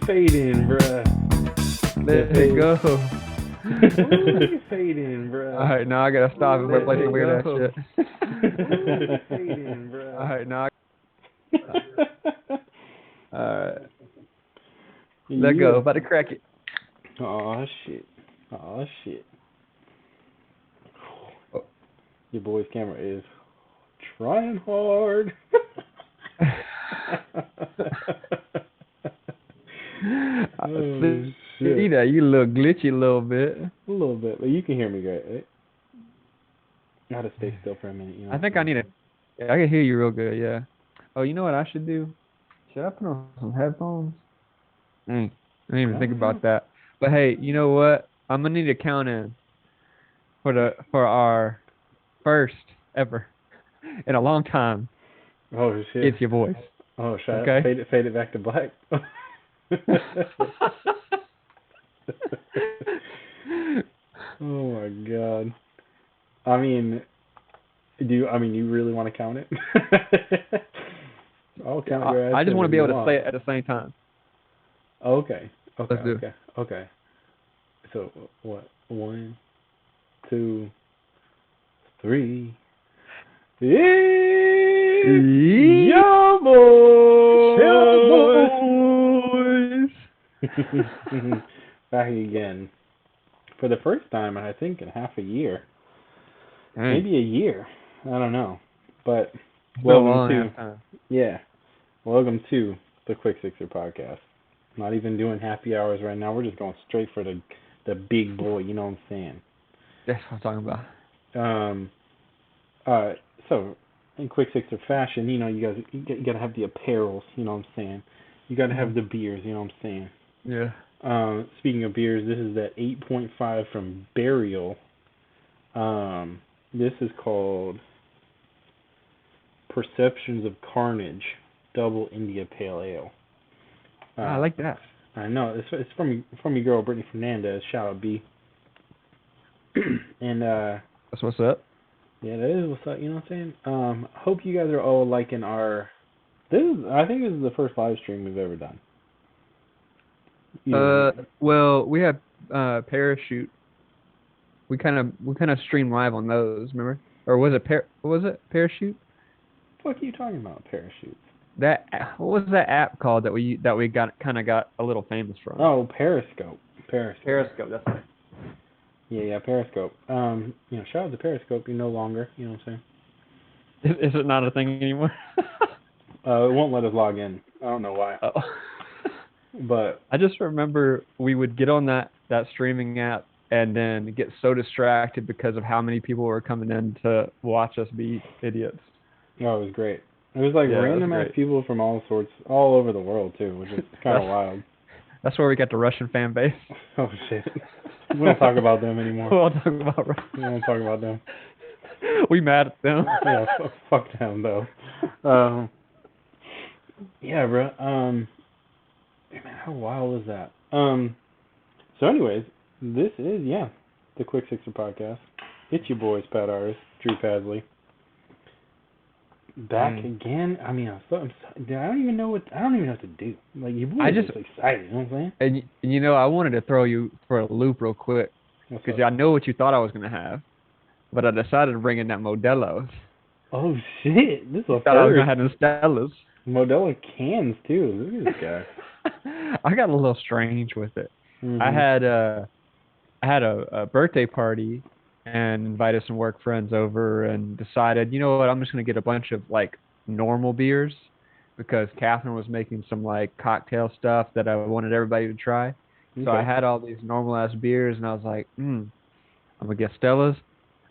fading, bruh. Let it go. Ooh, you fading, bruh. Alright, now I gotta stop and replace some weird ass shit. Ooh, you fading, bruh. Alright, now Alright. Let go. About to crack it. Aw, shit. Aw, shit. Oh. Your boy's camera is trying hard. I Oh, see that. You look glitchy a little bit. A little bit, but you can hear me great, right? I gotta stay still for a minute. You know I think I need yeah, I can hear you real good, yeah. Oh, you know what I should do? Should I put on some headphones? I didn't even think about that. But hey, you know what? I'm gonna need a count in for our first ever in a long time. Oh shit! It's your voice. Oh shit! Okay. Fade it back to black. Oh my god! I mean, you really want to count it? I'll count your ass. I just want to be able to say it at the same time. Okay. Let's do it. Okay. So what? 1, 2, 3. Yo boys! Back again. For the first time, I think, in half a year. Dang. Maybe a year. I don't know. But welcome to the Quick Sixer podcast. Not even doing happy hours right now. We're just going straight for the big boy. You know what I'm saying? That's what I'm talking about. So in Quick Sixer fashion, you know, you gotta have the apparels. You know what I'm saying? You gotta have the beers. You know what I'm saying? Yeah. Speaking of beers, this is that 8.5 from Burial. This is called Perceptions of Carnage Double India Pale Ale. I like that. I know it's from your girl Brittany Fernandez. Shout out B. And that's what's up. Yeah, that is what's up. You know what I'm saying? Hope you guys are all liking our. I think this is the first live stream we've ever done. Well, we have Parachute. We kind of stream live on those, remember? Or was it Parachute? What are you talking about, Parachute? What was that app called that we got a little famous from? Oh, Periscope. Periscope, that's right. Yeah, Periscope. You know, shout out to Periscope. You're no longer. You know what I'm saying? Is it not a thing anymore? It won't let us log in. I don't know why. Oh. But I just remember we would get on that streaming app and then get so distracted because of how many people were coming in to watch us be idiots. Oh, it was great. It was like random ass people from all over the world too, which is kind of wild. That's where we got the Russian fan base. Oh shit. We don't talk about them anymore. We don't talk about them. We mad at them. Yeah, fuck them though. Yeah, bro. Man, how wild was that? So anyways, this is the Quick Sixer podcast. It's your boys, Pat Artus, Drew Paslay. Back again. I mean, I don't even know what to do. Like, your boy is just excited. You know what I'm saying? And you know, I wanted to throw you for a loop real quick because I know what you thought I was gonna have, but I decided to bring in that Modelo's. Oh shit! This is a thought I was gonna have them Stellas. Modelo cans too. Look at this guy. I got a little strange with it. Mm-hmm. I had a birthday party and invited some work friends over and decided, you know what, I'm just going to get a bunch of, like, normal beers because Catherine was making some, like, cocktail stuff that I wanted everybody to try. Okay. So I had all these normal-ass beers, and I was like, I'm going to get Stella's,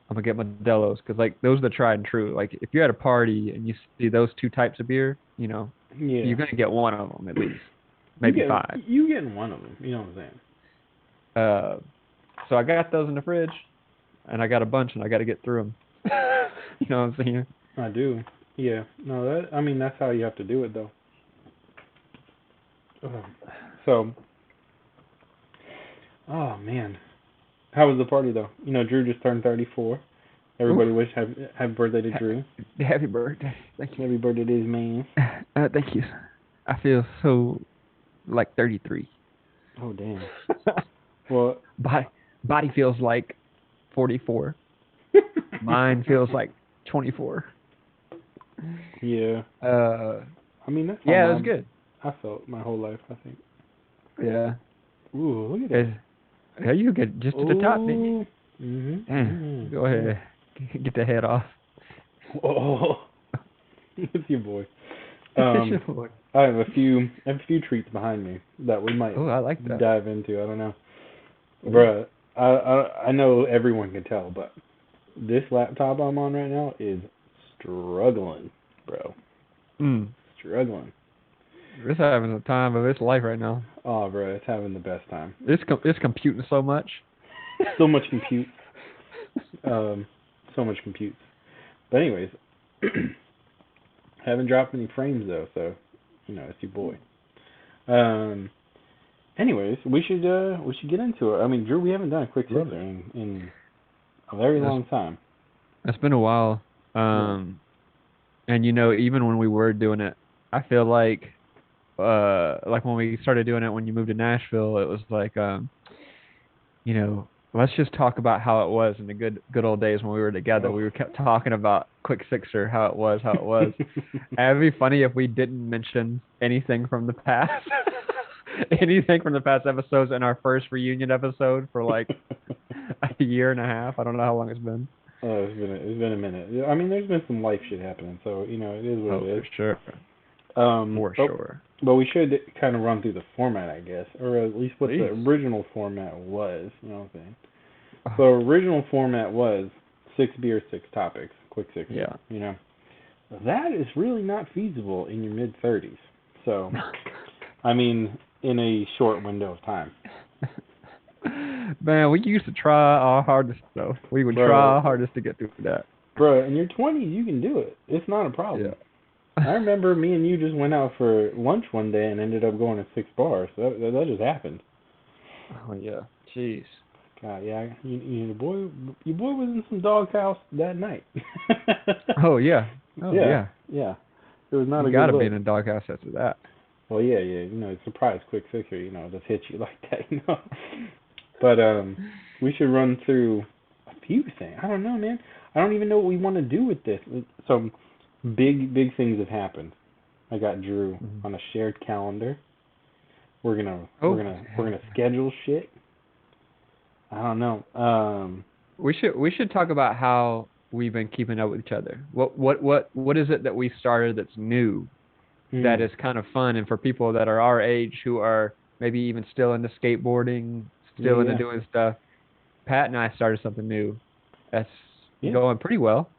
I'm going to get Modelo's because, like, those are the tried and true. Like, if you're at a party and you see those two types of beer, you know, you're going to get one of them at least, maybe 5. You getting one of them, you know what I'm saying? So I got those in the fridge. And I got a bunch, and I got to get through them. You know what I'm saying? I do. Yeah. No, that's how you have to do it, though. So, oh man, how was the party though? You know, Drew just turned 34. Everybody wish happy birthday to Drew. Happy birthday! Thank you. Happy birthday to his man. Thank you. I feel so like 33. Oh, damn. Well, Body feels like 44. Mind feels like 24. yeah. I mean, that's how Yeah, it was good. I felt my whole life, I think. Yeah. Ooh, look at that. Yeah, you get just to the top, didn't you? Mm-hmm. Go ahead. Get the head off. Oh, it's your boy. Your boy. I have a few treats behind me that we might Oh, I like that. dive into. I don't know, bruh. I know everyone can tell, but this laptop I'm on right now is struggling, bro. Struggling. It's having the time of its life right now. Oh, bro, it's having the best time. It's computing so much. So much compute. So much compute. But anyways, haven't dropped any frames though, so it's your boy. Anyways, we should get into it. I mean, Drew, we haven't done a quick sixer in a very long time. It's been a while. And even when we were doing it, I feel like when we started doing it when you moved to Nashville, it was like let's just talk about how it was in the good old days when we were together. We kept talking about quick sixer, how it was. And it'd be funny if we didn't mention anything from the past. Anything from the past episodes in our first reunion episode for like a year and a half. I don't know how long it's been. Oh, it's been a minute. I mean, there's been some life shit happening, so it is what it is. For sure. Sure. But we should kind of run through the format, I guess, or at least what the original format was. You know what I'm saying? So original format was 6 beers, 6 topics, quick six. Yeah. That is really not feasible in your mid-30s. So, I mean, in a short window of time. Man, we used to try our hardest, though. We would try our hardest to get through that. Bro, in your 20s, you can do it. It's not a problem. Yeah. I remember me and you just went out for lunch one day and ended up going to 6 bars. That just happened. Oh, yeah. Jeez. God, yeah. Your boy was in some doghouse that night. Oh, yeah. Oh, yeah. Yeah. It was not a good look. You gotta be in a doghouse after that. Well, yeah. Surprise quick fixer, just hit you like that, But we should run through a few things. I don't know, man. I don't even know what we want to do with this. Some big things have happened. I got Drew on a shared calendar. We're gonna schedule shit. I don't know. We should talk about how we've been keeping up with each other. What is it that we started that's new, that is kind of fun, and for people that are our age who are maybe even still into skateboarding, still into doing stuff. Pat and I started something new. That's going pretty well.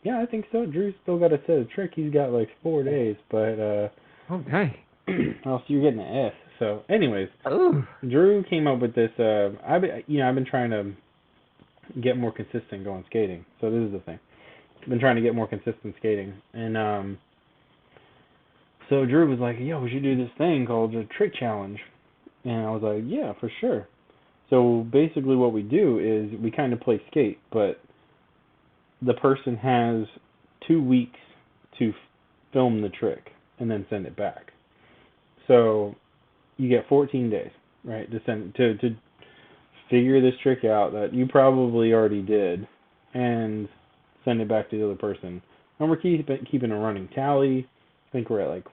Yeah, I think so. Drew's still got a set of trick. He's got like 4 days, but okay. Also, you're getting an S. So, anyways, Drew came up with this. I've been trying to get more consistent going skating. So this is the thing. I've been trying to get more consistent skating, and so Drew was like, "Yo, we should do this thing called the trick challenge," and I was like, "Yeah, for sure." So basically, what we do is we kind of play skate, but the person has 2 weeks to film the trick and then send it back. So you get 14 days, right, to figure this trick out that you probably already did and send it back to the other person. And we're keeping a running tally. I think we're at like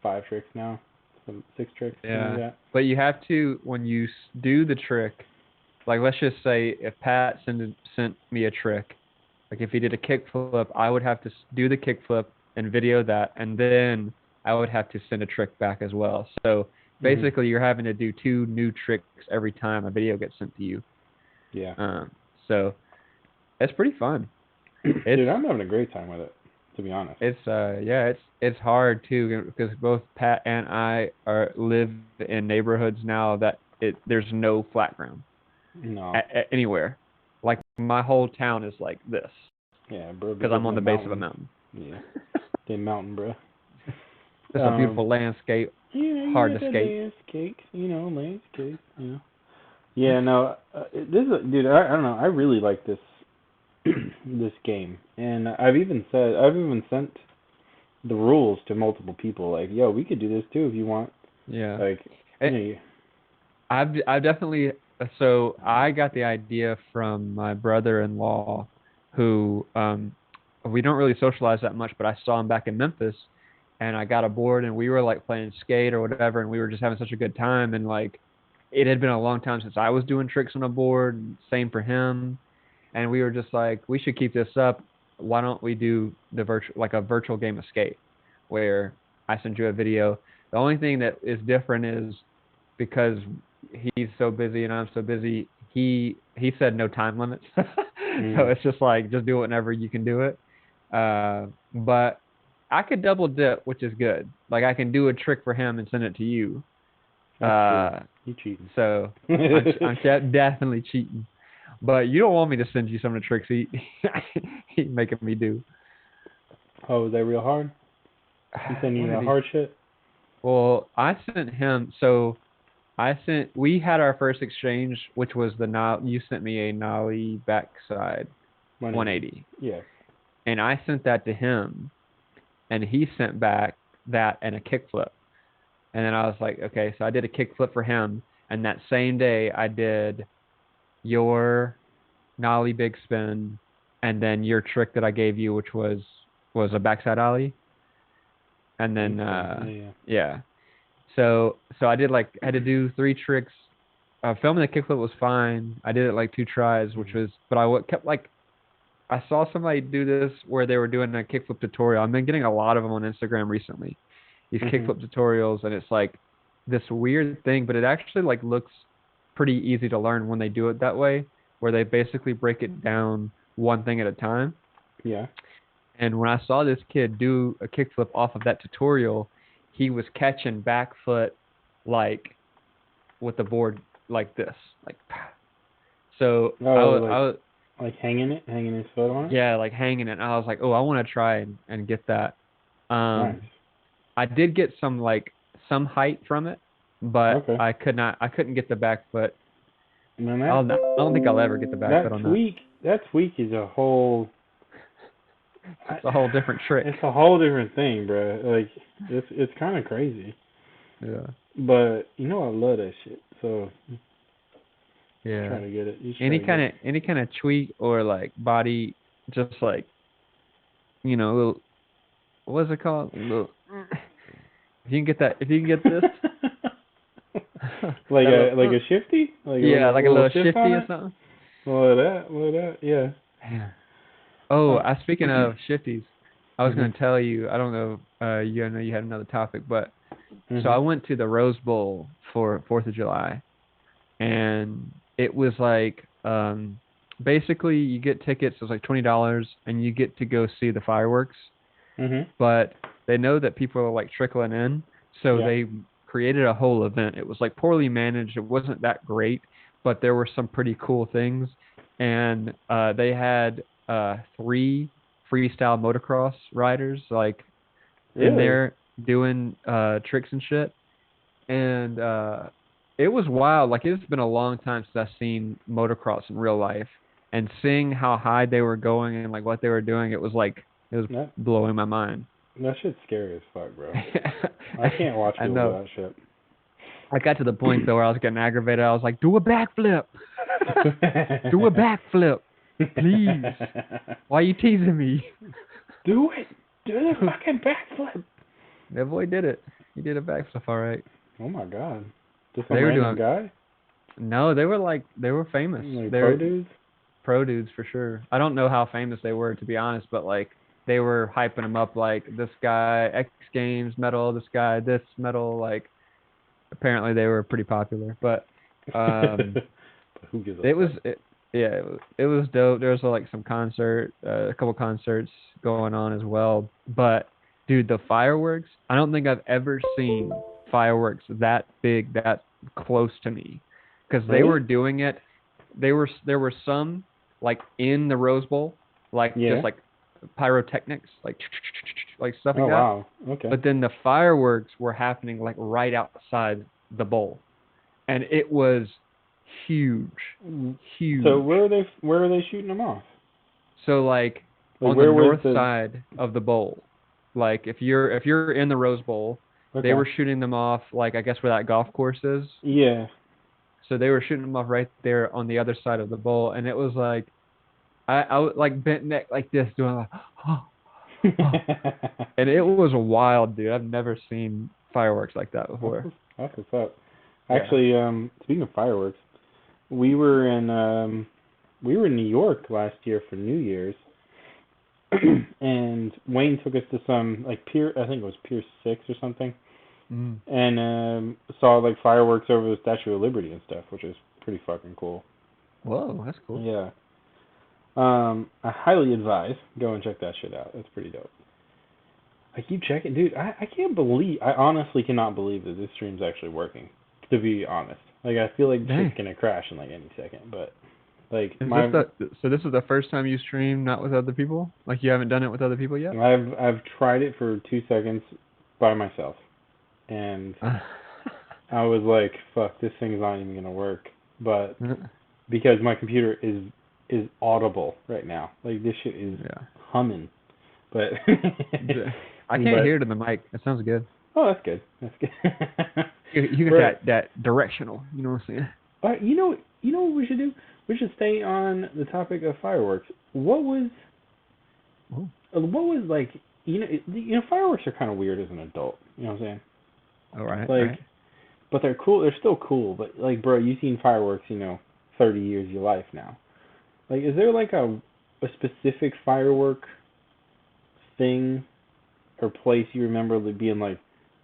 5 tricks now, 6 tricks. Yeah, like that. But you have to, when you do the trick, like let's just say if Pat sent me a trick, like if he did a kickflip, I would have to do the kickflip and video that, and then I would have to send a trick back as well. So basically, you're having to do 2 new tricks every time a video gets sent to you. Yeah. So it's pretty fun. Dude, I'm having a great time with it, to be honest. It's hard too, because both Pat and I live in neighborhoods now that there's no flat ground. No. Anywhere. Like my whole town is like this. Yeah, bro. Because I'm on the base of a mountain. Yeah. The mountain, bro. It's a beautiful landscape. Hard to skate. Landscape. Yeah, no. This is, dude. I don't know. I really like this this game, and I've even sent the rules to multiple people. Like, yo, we could do this too if you want. Yeah. Like, Yeah. I've definitely. So I got the idea from my brother-in-law, who we don't really socialize that much, but I saw him back in Memphis, and I got a board, and we were like playing skate or whatever, and we were just having such a good time, and like it had been a long time since I was doing tricks on a board. Same for him, and we were just like, we should keep this up. Why don't we do a virtual game of skate, where I send you a video. The only thing that is different is because he's so busy and I'm so busy, he said no time limits. So it's just like, just do it whenever you can do it. But I could double dip, which is good. Like I can do a trick for him and send it to you. You cheating. So I'm definitely cheating. But you don't want me to send you some of the tricks he's making me do. Oh, is that real hard? You sending you hard shit? Well, I sent him. So we had our first exchange, which was you sent me a nollie backside 180. Yeah. And I sent that to him, and he sent back that and a kickflip. And then I was like, okay, so I did a kickflip for him, and that same day I did your nollie big spin, and then your trick that I gave you, which was a backside ollie. And then yeah. So I had to do 3 tricks. Filming the kickflip was fine. I did it like 2 tries, but I kept like, I saw somebody do this where they were doing a kickflip tutorial. I've been getting a lot of them on Instagram recently. These kickflip tutorials, and it's like this weird thing, but it actually like looks pretty easy to learn when they do it that way, where they basically break it down one thing at a time. Yeah. And when I saw this kid do a kickflip off of that tutorial, he was catching back foot like with the board like this, like. So I was like hanging his foot on it. Yeah, like hanging it. And I was like, oh, I want to try and get that. Nice. I did get some height from it, but okay. I couldn't get the back foot. Man, I don't think I'll ever get the back foot on that. That tweak is a whole. It's a whole different trick. It's a whole different thing, bro. Like it's kind of crazy. Yeah. But you know I love that shit. So. Yeah. Trying to get it. Any kind of tweak or like body, just like, little, what's it called? Little, if you can get this. like a shifty? Like a little shifty or something. Well, that, yeah. Yeah. Oh, speaking of shifties, I was going to tell you, I don't know, I know you had another topic, but so I went to the Rose Bowl for 4th of July, and it was like, basically you get tickets, it was like $20, and you get to go see the fireworks, but they know that people are like trickling in, so they created a whole event. It was like poorly managed, it wasn't that great, but there were some pretty cool things, and they had 3 freestyle motocross riders like in there doing tricks and shit, and it was wild. Like it's been a long time since I've seen motocross in real life, and seeing how high they were going and like what they were doing, it was blowing my mind. That shit's scary as fuck, bro. I can't watch people do that shit. I got to the point though where I was getting aggravated. I was like, "Do a backflip, do a backflip, please. Why are you teasing me? Do it. Do the fucking backflip." That boy did it. He did a backflip, all right. Oh my god. Just some random guy? No, they were famous. Like pro dudes? Pro dudes for sure. I don't know how famous they were, to be honest, but like they were hyping them up like this guy X Games medal, this guy this medal, like apparently they were pretty popular. But who gives a fuck? It was dope. There was like some a couple concerts going on as well. But dude, the fireworks, I don't think I've ever seen fireworks that big, that close to me, because they were doing it. There were some like in the Rose Bowl, like just like pyrotechnics, like stuff like that. Oh wow, okay. But then the fireworks were happening like right outside the bowl, and it was huge. So where are they shooting them off? So like on the north side of the bowl. Like if you're in the Rose Bowl, They were shooting them off, like, I guess where that golf course is. Yeah. So they were shooting them off right there on the other side of the bowl, and it was like, I was like bent neck like this, doing like, and it was wild, dude. I've never seen fireworks like that before. That's what's up. Actually, speaking of fireworks, we were in New York last year for New Year's, and Wayne took us to some like Pier, I think it was Pier 6 or something, and saw like fireworks over the Statue of Liberty and stuff, which is pretty fucking cool. Whoa, that's cool. Yeah. I highly advise go and check that shit out. That's pretty dope. I keep checking, dude. I honestly cannot believe that this stream's actually working. To be honest, like I feel like shit's gonna crash in like any second, but like so this is the first time you stream not with other people? Like you haven't done it with other people yet? I've tried it for 2 seconds by myself, and I was like, fuck, this thing's not even gonna work. But because my computer is audible right now, like this shit is humming. But I can't hear it in the mic. It sounds good. Oh, that's good. That's good. You got that directional. You know what I'm saying? You know what we should do? We should stay on the topic of fireworks. What was like? You know, fireworks are kind of weird as an adult. You know what I'm saying? All right. Like, right. But they're cool. They're still cool. But like, bro, you've seen fireworks. 30 years of your life now. Like, is there like a specific firework thing or place you remember being like,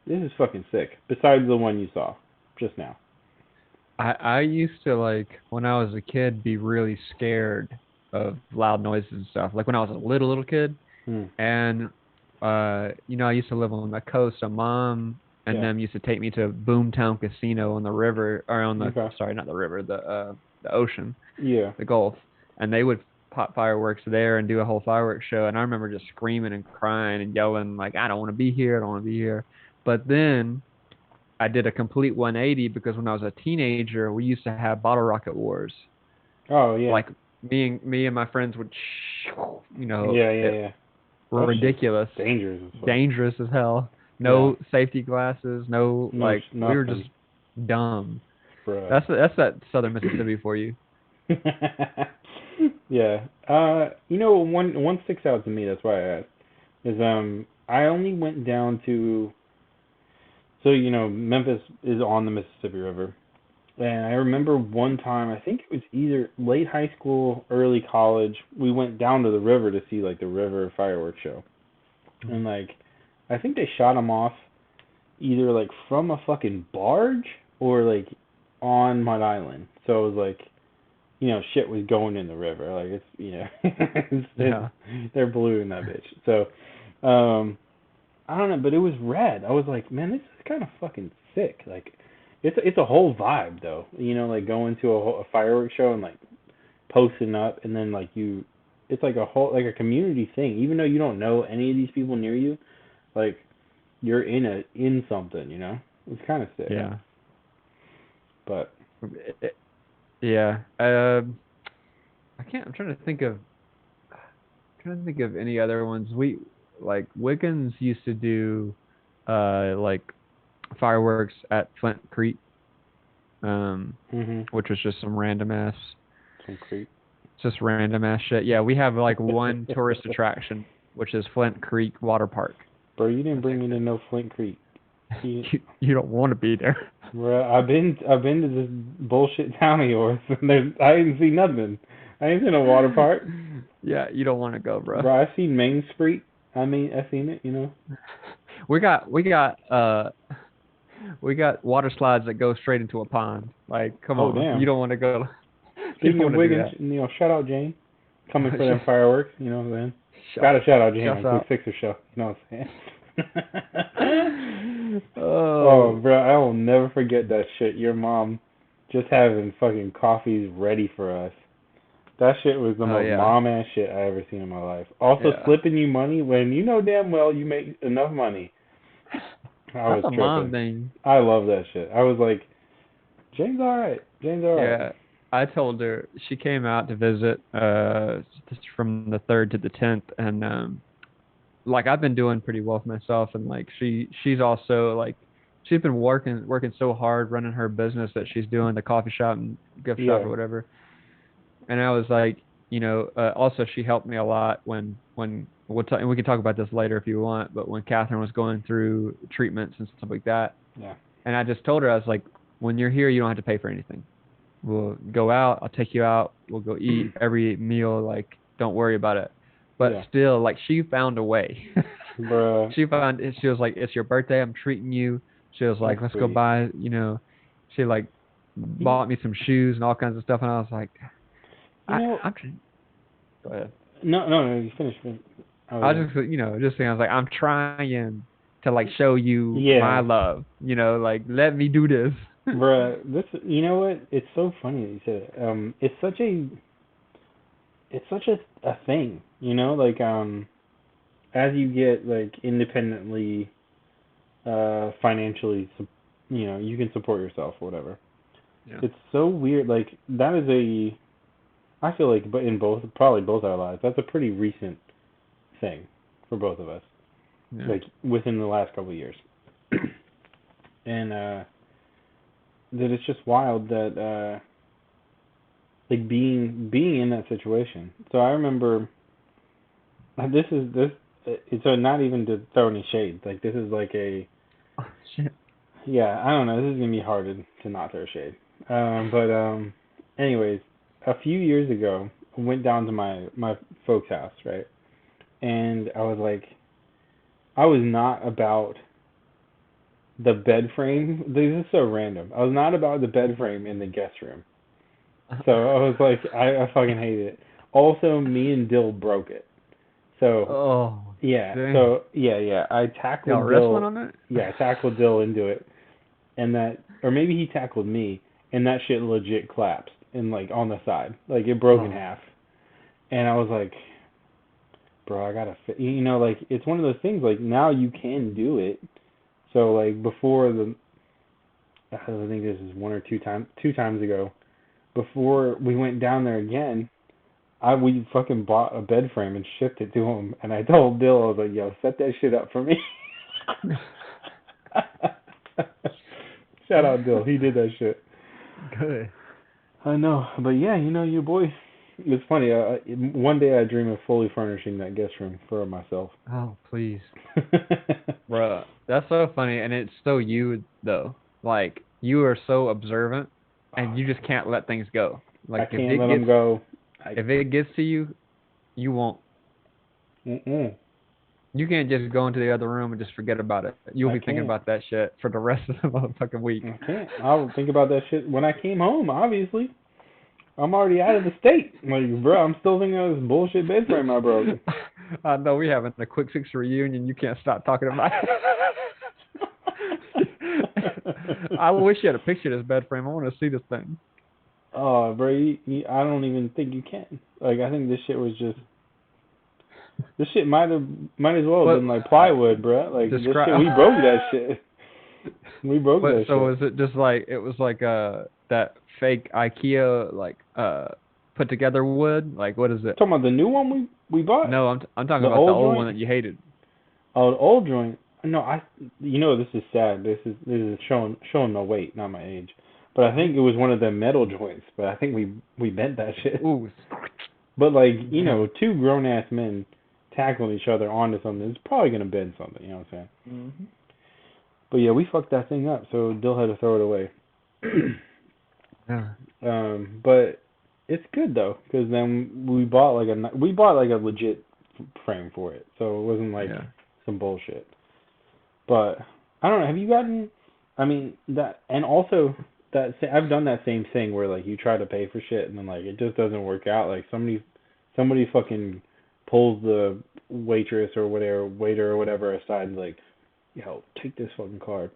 this is fucking sick, besides the one you saw just now? I used to, like, when I was a kid, be really scared of loud noises and stuff. Like when I was a little kid, and I used to live on the coast. So Mom and them used to take me to Boomtown Casino on the river, or on the sorry, not the river, the ocean, the Gulf, and they would pop fireworks there and do a whole fireworks show. And I remember just screaming and crying and yelling like, I don't want to be here, I don't want to be here. But then I did a complete 180 because when I was a teenager, we used to have bottle rocket wars. Oh yeah. Like me and my friends would, ridiculous, dangerous as hell. No safety glasses, no like nothing. We were just dumb. Bruh. That's that Southern Mississippi for you. Yeah. One sticks out to me. That's why I asked. Is I only went down to. So Memphis is on the Mississippi River, and I remember one time, I think it was either late high school, early college, we went down to the river to see like the river fireworks show, and like I think they shot them off either like from a fucking barge or like on Mud Island. So it was like, shit was going in the river. Like they're blue in that bitch. So, I don't know, but it was rad. I was like, man, this is kind of fucking sick. Like, it's a whole vibe though. Like going to a fireworks show and like posting up, and then like it's like a whole like a community thing. Even though you don't know any of these people near you, like you're in something. It's kind of sick. Yeah. But. Yeah. I'm trying to think of any other ones. Like Wiggins used to do like fireworks at Flint Creek, which was just some random ass shit. Yeah, we have like one tourist attraction, which is Flint Creek Water Park. Bro, you didn't bring me to no Flint Creek. You don't want to be there. Bro, I've been to this bullshit town of yours, and I didn't see nothing. I ain't seen a water park. Yeah, you don't want to go, bro. Bro, I've seen Main Street. I've seen it, We got water slides that go straight into a pond. Like, come on, damn. You don't want to go. Speaking of Wiggins, shout out Jane, coming for them fireworks. You know what I'm saying? Gotta shout out Jane on Quick Fixer show. You know what I'm saying? Oh, bro, I will never forget that shit. Your mom just having fucking coffees ready for us. That shit was the most mom-ass shit I ever seen in my life. Also, slipping you money when you know damn well you make enough money. That's a mom thing. I love that shit. I was like, Jane's alright. Yeah, I told her, she came out to visit from the 3rd to the 10th, and like I've been doing pretty well for myself, and like she's also like she's been working so hard running her business that she's doing the coffee shop and gift shop Yeah. or whatever. And I was like, also she helped me a lot when and we can talk about this later if you want, but when Catherine was going through treatments and stuff like that, Yeah. and I just told her, I was like, when you're here, you don't have to pay for anything. We'll go out. I'll take you out. We'll go eat every meal. Like, don't worry about it. But Yeah. still, like, she found a way. Bruh. She was like, it's your birthday. I'm treating you. She was like, That's let's go sweet. buy, she like bought me some shoes and all kinds of stuff. And I was like, You know, I'm go ahead. no, you finish. I was just, just saying, I was like, I'm trying to like show you my Yeah. love, like let me do this. Bruh, you know what? It's so funny that you said it. It's such a thing, like, as you get, like, independently, financially, you can support yourself or whatever. Yeah. It's so weird, like, that is I feel like, but in probably both our lives, that's a pretty recent thing for both of us, Yeah. like, within the last couple of years. And, that it's just wild that, like, being in that situation. So I remember, it's not even to throw any shade. Like, this is like Oh, shit. yeah, I don't know. This is gonna be hard to not throw shade. But anyways, a few years ago, I went down to my folks' house, right? And I was like, I was not about the bed frame. This is so random. I was not about the bed frame in the guest room. So I was like, I fucking hated it. Also, me and Dill broke it. So Oh, yeah, dang. I Y'all tackled wrestling Dill. on it? Yeah, I tackled Dill into it, and or maybe he tackled me, and that shit legit collapsed and, like, on the side, like, it broke in Oh, half. And I was like, bro, I gotta like, it's one of those things, like, now you can do it. So, like, I think this is two times ago, before we went down there again, we fucking bought a bed frame and shipped it to him, and I told Bill, I was like, yo, set that shit up for me. Shout out Bill, he did that shit. good. I know, but yeah, your boy. It's funny. One day I dream of fully furnishing that guest room for myself. Oh, please. Bruh, that's so funny, and it's so you, though. Like, you are so observant, and you just can't let things go. I Like, can't let them go. if it gets to you, you won't. Mm-mm. You can't just go into the other room and just forget about it. You'll I be thinking can't. about that shit for the rest of the motherfucking week. I can't. I'll think about that shit when I came home. Obviously, I'm already out of the state. Like, bro, I'm still thinking of this bullshit bed frame I broke. I know we having a quick six reunion. You can't stop talking about it. I wish you had a picture of this bed frame. I want to see this thing. Oh, bro, I don't even think you can. Like, I think this shit was just. This shit might as well have been like plywood, bro. Like, this shit, we broke that shit. We broke that so shit. was it just like it was like that fake IKEA like put together wood? Like what is it? Talking about the new one we bought? No, I'm talking The about the old joint? one that you hated. Oh, the old joint. No, this is sad. This is showing my weight, not my age. But I think it was one of the metal joints. But I think we bent that shit. Ooh. But, like, two grown ass men tackling each other onto something, it's probably gonna bend something. You know what I'm saying? Mm-hmm. But yeah, we fucked that thing up, so Dill had to throw it away. Yeah. But it's good though, because then we bought like a legit frame for it, so it wasn't like some bullshit. But I don't know. Have you gotten? I mean that, and also I've done that same thing where, like, you try to pay for shit and then, like, it just doesn't work out. Like somebody fucking pulls the waitress or whatever, waiter or whatever aside and, like, yo, take this fucking card.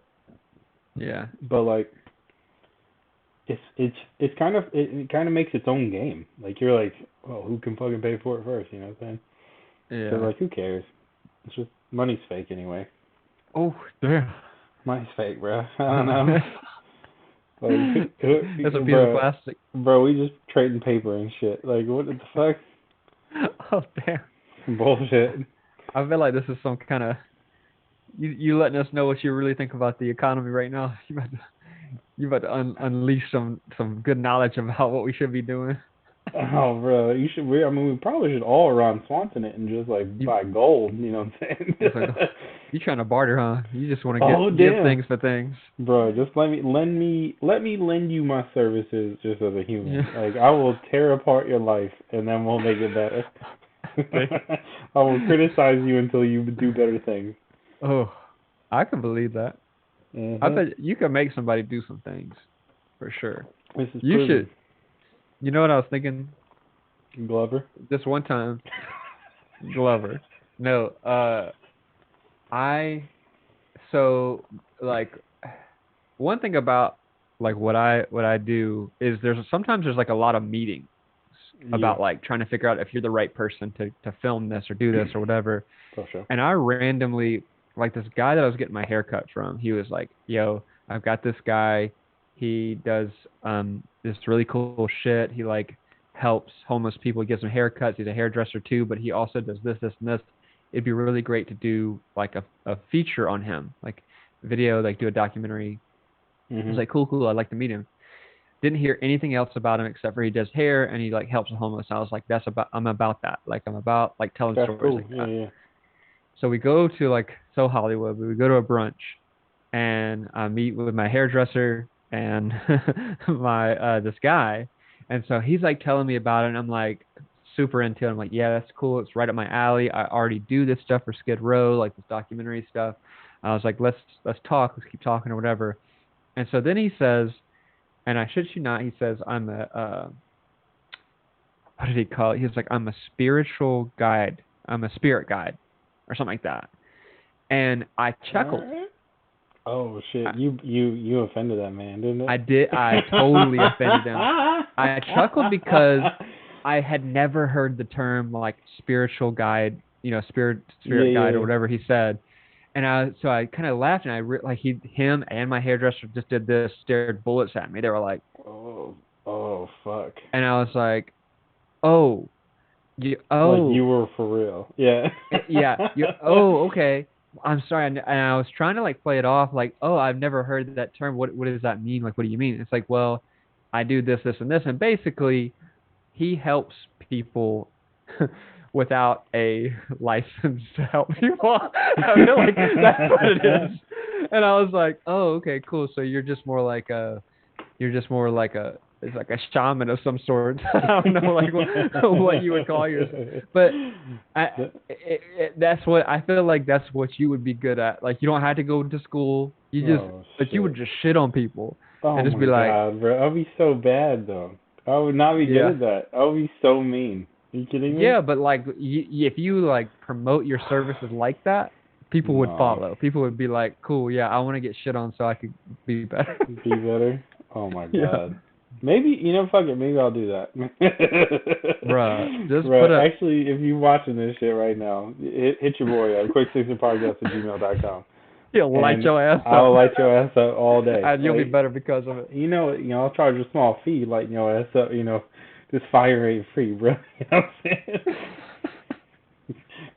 Yeah. But, like, it's kind of makes its own game. Like, you're like, well, who can fucking pay for it first? You know what I'm saying? Yeah. So, like, who cares? It's just money's fake anyway. Oh, damn. Money's fake, bro. I don't know. Like, that's a piece of plastic. Bro, we just trading paper and shit. Like, what the fuck? Oh, damn. Bullshit. I feel like this is some kind of you letting us know what you really think about the economy right now. You about to unleash some good knowledge about what we should be doing. Oh, bro, you should. I mean, we probably should all Ron Swanson it and just like You buy gold. You know what I'm saying? it's like you trying to barter, huh? You just want to Oh, give damn. things for things. Bro, just let me lend you my services just as a human. Yeah. Like I will tear apart your life and then we'll make it better. Okay. I will criticize you until you do better things. Oh, I can believe that. I bet you can make somebody do some things, for sure. This is You proven. should. You know what I was thinking? Glover. This one time, Glover. No, so like one thing about like what I do is sometimes there's like a lot of meetings about like trying to figure out if you're the right person to film this or do this or whatever. For sure. And I randomly, like this guy that I was getting my hair cut from, he was like, yo, I've got this guy. He does this really cool shit. He like helps homeless people. He gives them haircuts. He's a hairdresser too, but he also does this, and this. It'd be really great to do like a feature on him, like video, like do a documentary. I was like, cool. I'd like to meet him. Didn't hear anything else about him except for he does hair and he like helps the homeless. I was like, I'm about that. Like I'm about like telling That's stories cool. like that. Yeah. So we go to like Hollywood. We go to a brunch, and I meet with my hairdresser and my this guy, and so he's like telling me about it, and I'm like super into it. I'm like, yeah, that's cool. It's right up my alley. I already do this stuff for Skid Row, like this documentary stuff. I was like, let's talk. Let's keep talking or whatever. And so then he says, and I shit you not, he says, I'm a what did he call it? He was like, I'm a spiritual guide. I'm a spirit guide, or something like that. And I chuckled. Oh shit! You offended that man, didn't it? I did. I totally offended him. I chuckled because I had never heard the term like spiritual guide, spirit guide or whatever he said. And I kind of laughed, and him and my hairdresser just did this, stared bullets at me. They were like, oh fuck. And I was like, oh. Like you were for real. Yeah. Yeah. Okay. I'm sorry. And I was trying to like play it off like, oh, I've never heard that term. What does that mean? Like, what do you mean? It's like, well, I do this, this, and this. And basically, he helps people without a license to help people. I feel like that's what it is. And I was like, oh, okay, cool. So you're just more like it's like a shaman of some sort. I don't know, like what you would call yourself. But that's what I feel like. That's what you would be good at. Like you don't have to go to school. You would just shit on people and just be like, God, bro, I'd be so bad though. I would not be good at that. I would be so mean. Are you kidding me? Yeah, but like if you like promote your services like that, people would follow. People would be like, cool, yeah, I want to get shit on so I could be better. Be better? Oh my God. Yeah. Maybe, fuck it, maybe I'll do that. Bruh, actually, if you're watching this shit right now, hit your boy at quick16podcast@gmail.com. He'll light your ass up. I'll light your ass up all day. And you'll be better because of it. I'll charge a small fee lighting your ass up, this fire rate free, bro. You know what I'm saying?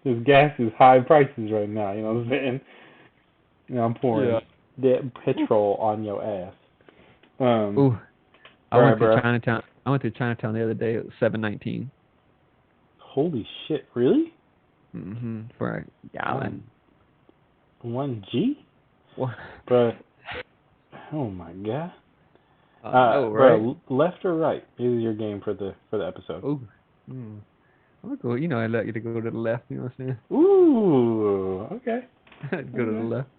This gas is high prices right now, you know what I'm saying? I'm pouring petrol on your ass. Ooh. I went to Chinatown. I went to Chinatown the other day. It was $7.19. Holy shit! Really? For a gallon. 1G? What? Bro. Oh my God. Right? Bro, left or right is your game for the episode. Ooh. I'm gonna go. I let you to go to the left. You know what I'm saying? Ooh. Okay. Go to the left.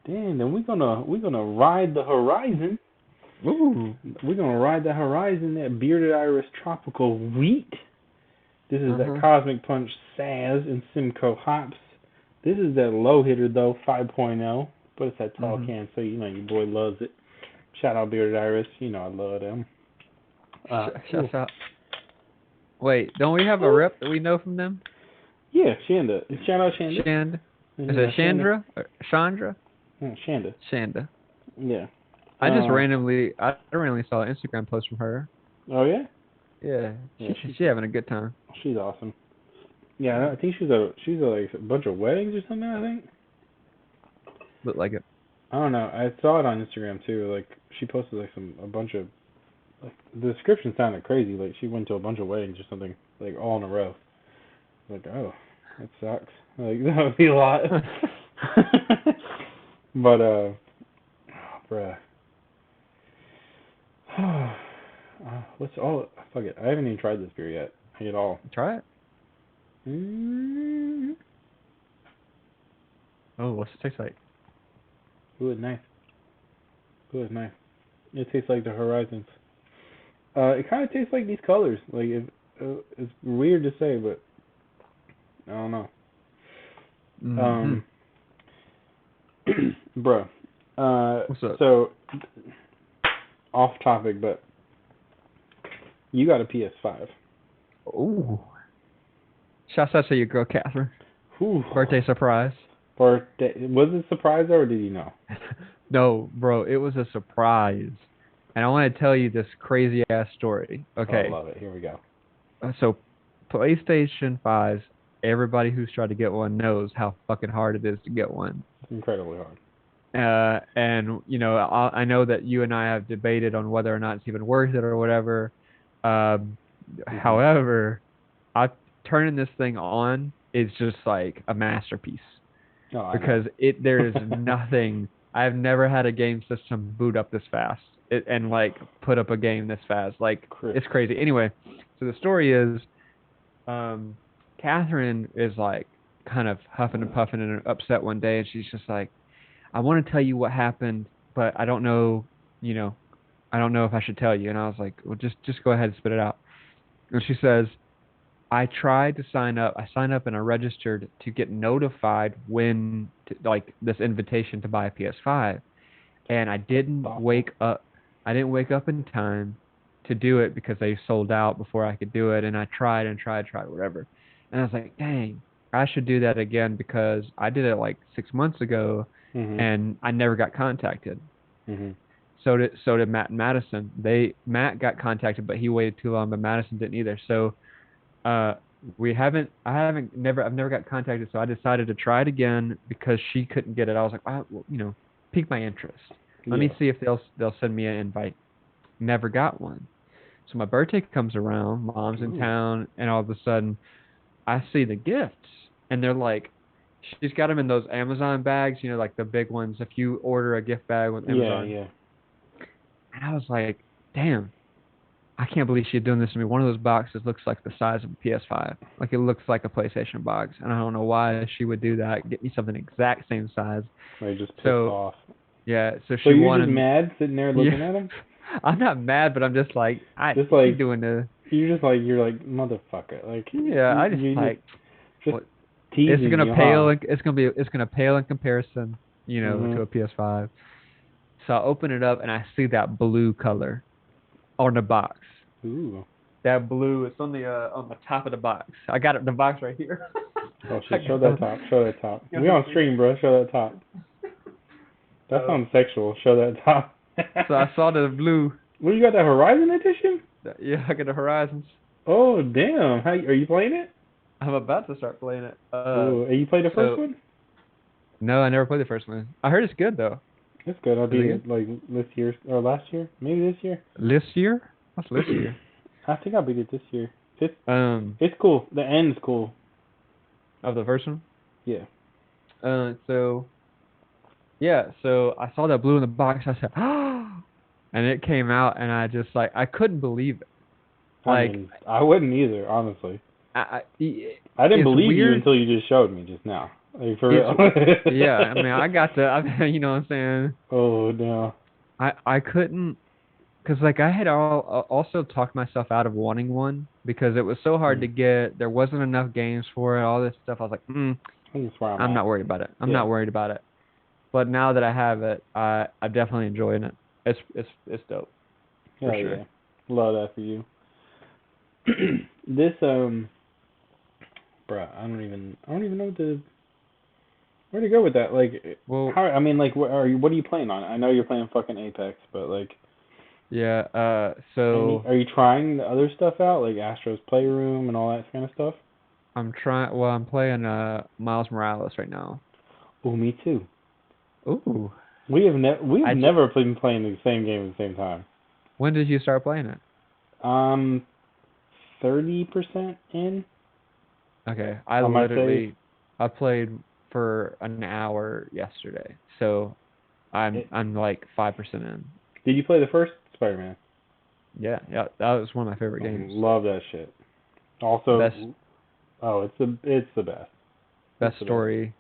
Damn. Then we're gonna ride the horizon. Ooh. We're going to ride the horizon, that Bearded Iris Tropical Wheat. This is that Cosmic Punch Saz and Simcoe hops. This is that low hitter, though, 5.0. But it's that tall can, so your boy loves it. Shout out Bearded Iris. I love them. Shout out. Wait, don't we have a rep that we know from them? Yeah, Shanda. Shout out Shanda. Is it Chandra? Or Chandra? Shanda. Shanda. Yeah. I randomly saw an Instagram post from her. Oh yeah? Yeah. She's having a good time. She's awesome. Yeah, I think she's a like a bunch of weddings or something. I think. Looked like it. I don't know. I saw it on Instagram too. Like she posted like a bunch of like the description sounded crazy. Like she went to a bunch of weddings or something like all in a row. Like oh, that sucks. Like that would be a lot. But oh, bruh. What's all? Fuck it. I haven't even tried this beer yet. At all. Try it. Mm-hmm. Oh, what's it taste like? Ooh, it's nice. Ooh, it's nice. It tastes like the Horizons. It kind of tastes like these colors. Like it's weird to say, but I don't know. Bro. What's up? So off topic, but you got a PS5. Ooh. Shouts out to your girl, Catherine. Ooh. Birthday surprise. Birthday. Was it a surprise or did you know? No, bro, it was a surprise. And I want to tell you this crazy ass story. Okay. Oh, I love it. Here we go. So, PlayStation 5s, everybody who's tried to get one knows how fucking hard it is to get one. It's incredibly hard. And, you know, I know that you and I have debated on whether or not it's even worth it or whatever. However, turning this thing on is just like a masterpiece. Oh, because there is nothing. I've never had a game system boot up this fast and like put up a game this fast. Like it's crazy. Anyway, so the story is, Catherine is like kind of huffing and puffing and upset one day, and she's just like, "I want to tell you what happened, but I don't know. You know, I don't know if I should tell you." And I was like, "Well, just go ahead and spit it out." And she says, I tried to sign up. I signed up and I registered to get notified when, like, this invitation to buy a PS5, and I didn't wake up. I didn't wake up in time to do it because they sold out before I could do it. And I tried and tried, whatever. And I was like, dang, I should do that again because I did it like 6 months ago, and I never got contacted. So did Matt and Madison. Matt got contacted, but he waited too long. But Madison didn't either. So. I've never got contacted, so I decided to try it again because she couldn't get it. I was like, well, you know, pique my interest. Let me see if they'll send me an invite. Never got one. So my birthday comes around, Mom's in town, and all of a sudden, I see the gifts, and they're like, she's got them in those Amazon bags, you know, like the big ones. If you order a gift bag with Amazon, yeah. And I was like, damn. I can't believe she's doing this to me. One of those boxes looks like the size of a PS5. Like, it looks like a PlayStation box. And I don't know why she would do that. Get me something exact same size. Or just pissed off. Yeah, so she so you're wanted... just mad sitting there looking at him? I'm not mad, but I'm just like... doing the... You're like, motherfucker. Like, yeah, I just like... Just teasing it's gonna pale. It's gonna pale in comparison, you know, to a PS5. So I open it up and I see that blue color on the box. Ooh. That blue, it's on the top of the box. I got it, the box right here. Oh shit, show that top. Show that top. We on stream, bro. Show that top. That sounds sexual. Show that top. So I saw the blue. What, you got, the Horizon edition? Yeah, I got the Horizons. Oh, damn. Are you playing it? I'm about to start playing it. Ooh, you played the first one? No, I never played the first one. I heard it's good, though. It's good. I beat it like this year, or last year. Maybe this year. This year? What's this year? I think I beat it this year. It's cool. The end's cool. Of the first one? Yeah. So I saw that blue in the box. I said, oh, and it came out, and I just like, I couldn't believe it. Like, I wouldn't either, honestly. I didn't believe you until you just showed me just now. Like, for real. Yeah, I mean, I got to, you know what I'm saying? Oh, no. I couldn't, because like I had also talked myself out of wanting one because it was so hard to get. There wasn't enough games for it, all this stuff. I was like, I'm not worried about it. I'm not worried about it. But now that I have it, I'm definitely enjoying it. It's dope. For sure. Yeah. Love that for you. This bruh, I don't even know where to go with that. Like, well, what are you playing on? I know you're playing fucking Apex, but like, yeah. So are you trying the other stuff out, like Astro's Playroom and all that kind of stuff? I'm playing Miles Morales right now. Oh, me too. Ooh. We have I never been playing the same game at the same time. When did you start playing it? 30% in Okay. on my save. I played for an hour yesterday. So I'm like 5% in. Did you play the first Spider-Man? Yeah, that was one of my favorite I games. love that shit. Also, Best it's the best. It's best the best. story.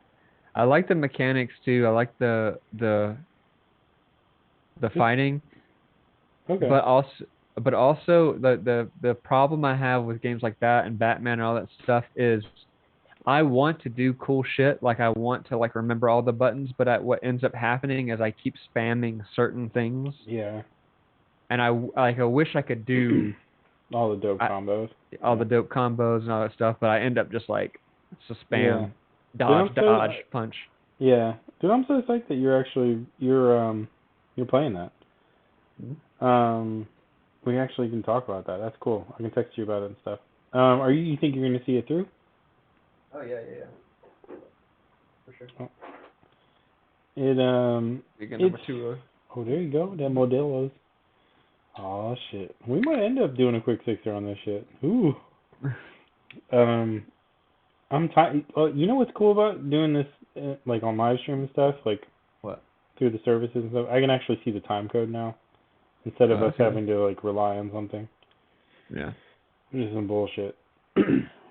I like the mechanics too. I like the It's fighting, okay. but also the problem I have with games like that and Batman and all that stuff is I want to do cool shit, like I want to like remember all the buttons, but what ends up happening is I keep spamming certain things, Yeah. and I wish I could do All the dope I, combos. all Yeah. the dope combos and all that stuff, but I end up just like it's a Yeah. spam, Dude, dodge, dodge, punch. yeah. Dude, I'm so psyched that you're playing that. Mhm. We actually can talk about that. That's cool. I can text you about it and stuff. You think you're gonna see it through? Oh yeah, for sure. Oh, Big it's number two. oh there you go. That Modelo's. Oh shit. We might end up doing a quick sixer on this shit. Ooh. Um, I'm tired. You know what's cool about doing this, like on live stream and stuff, like What? through the services and stuff. I can actually see the time code now instead of Oh, us that's good. having to like rely on something. Yeah. Which is some bullshit.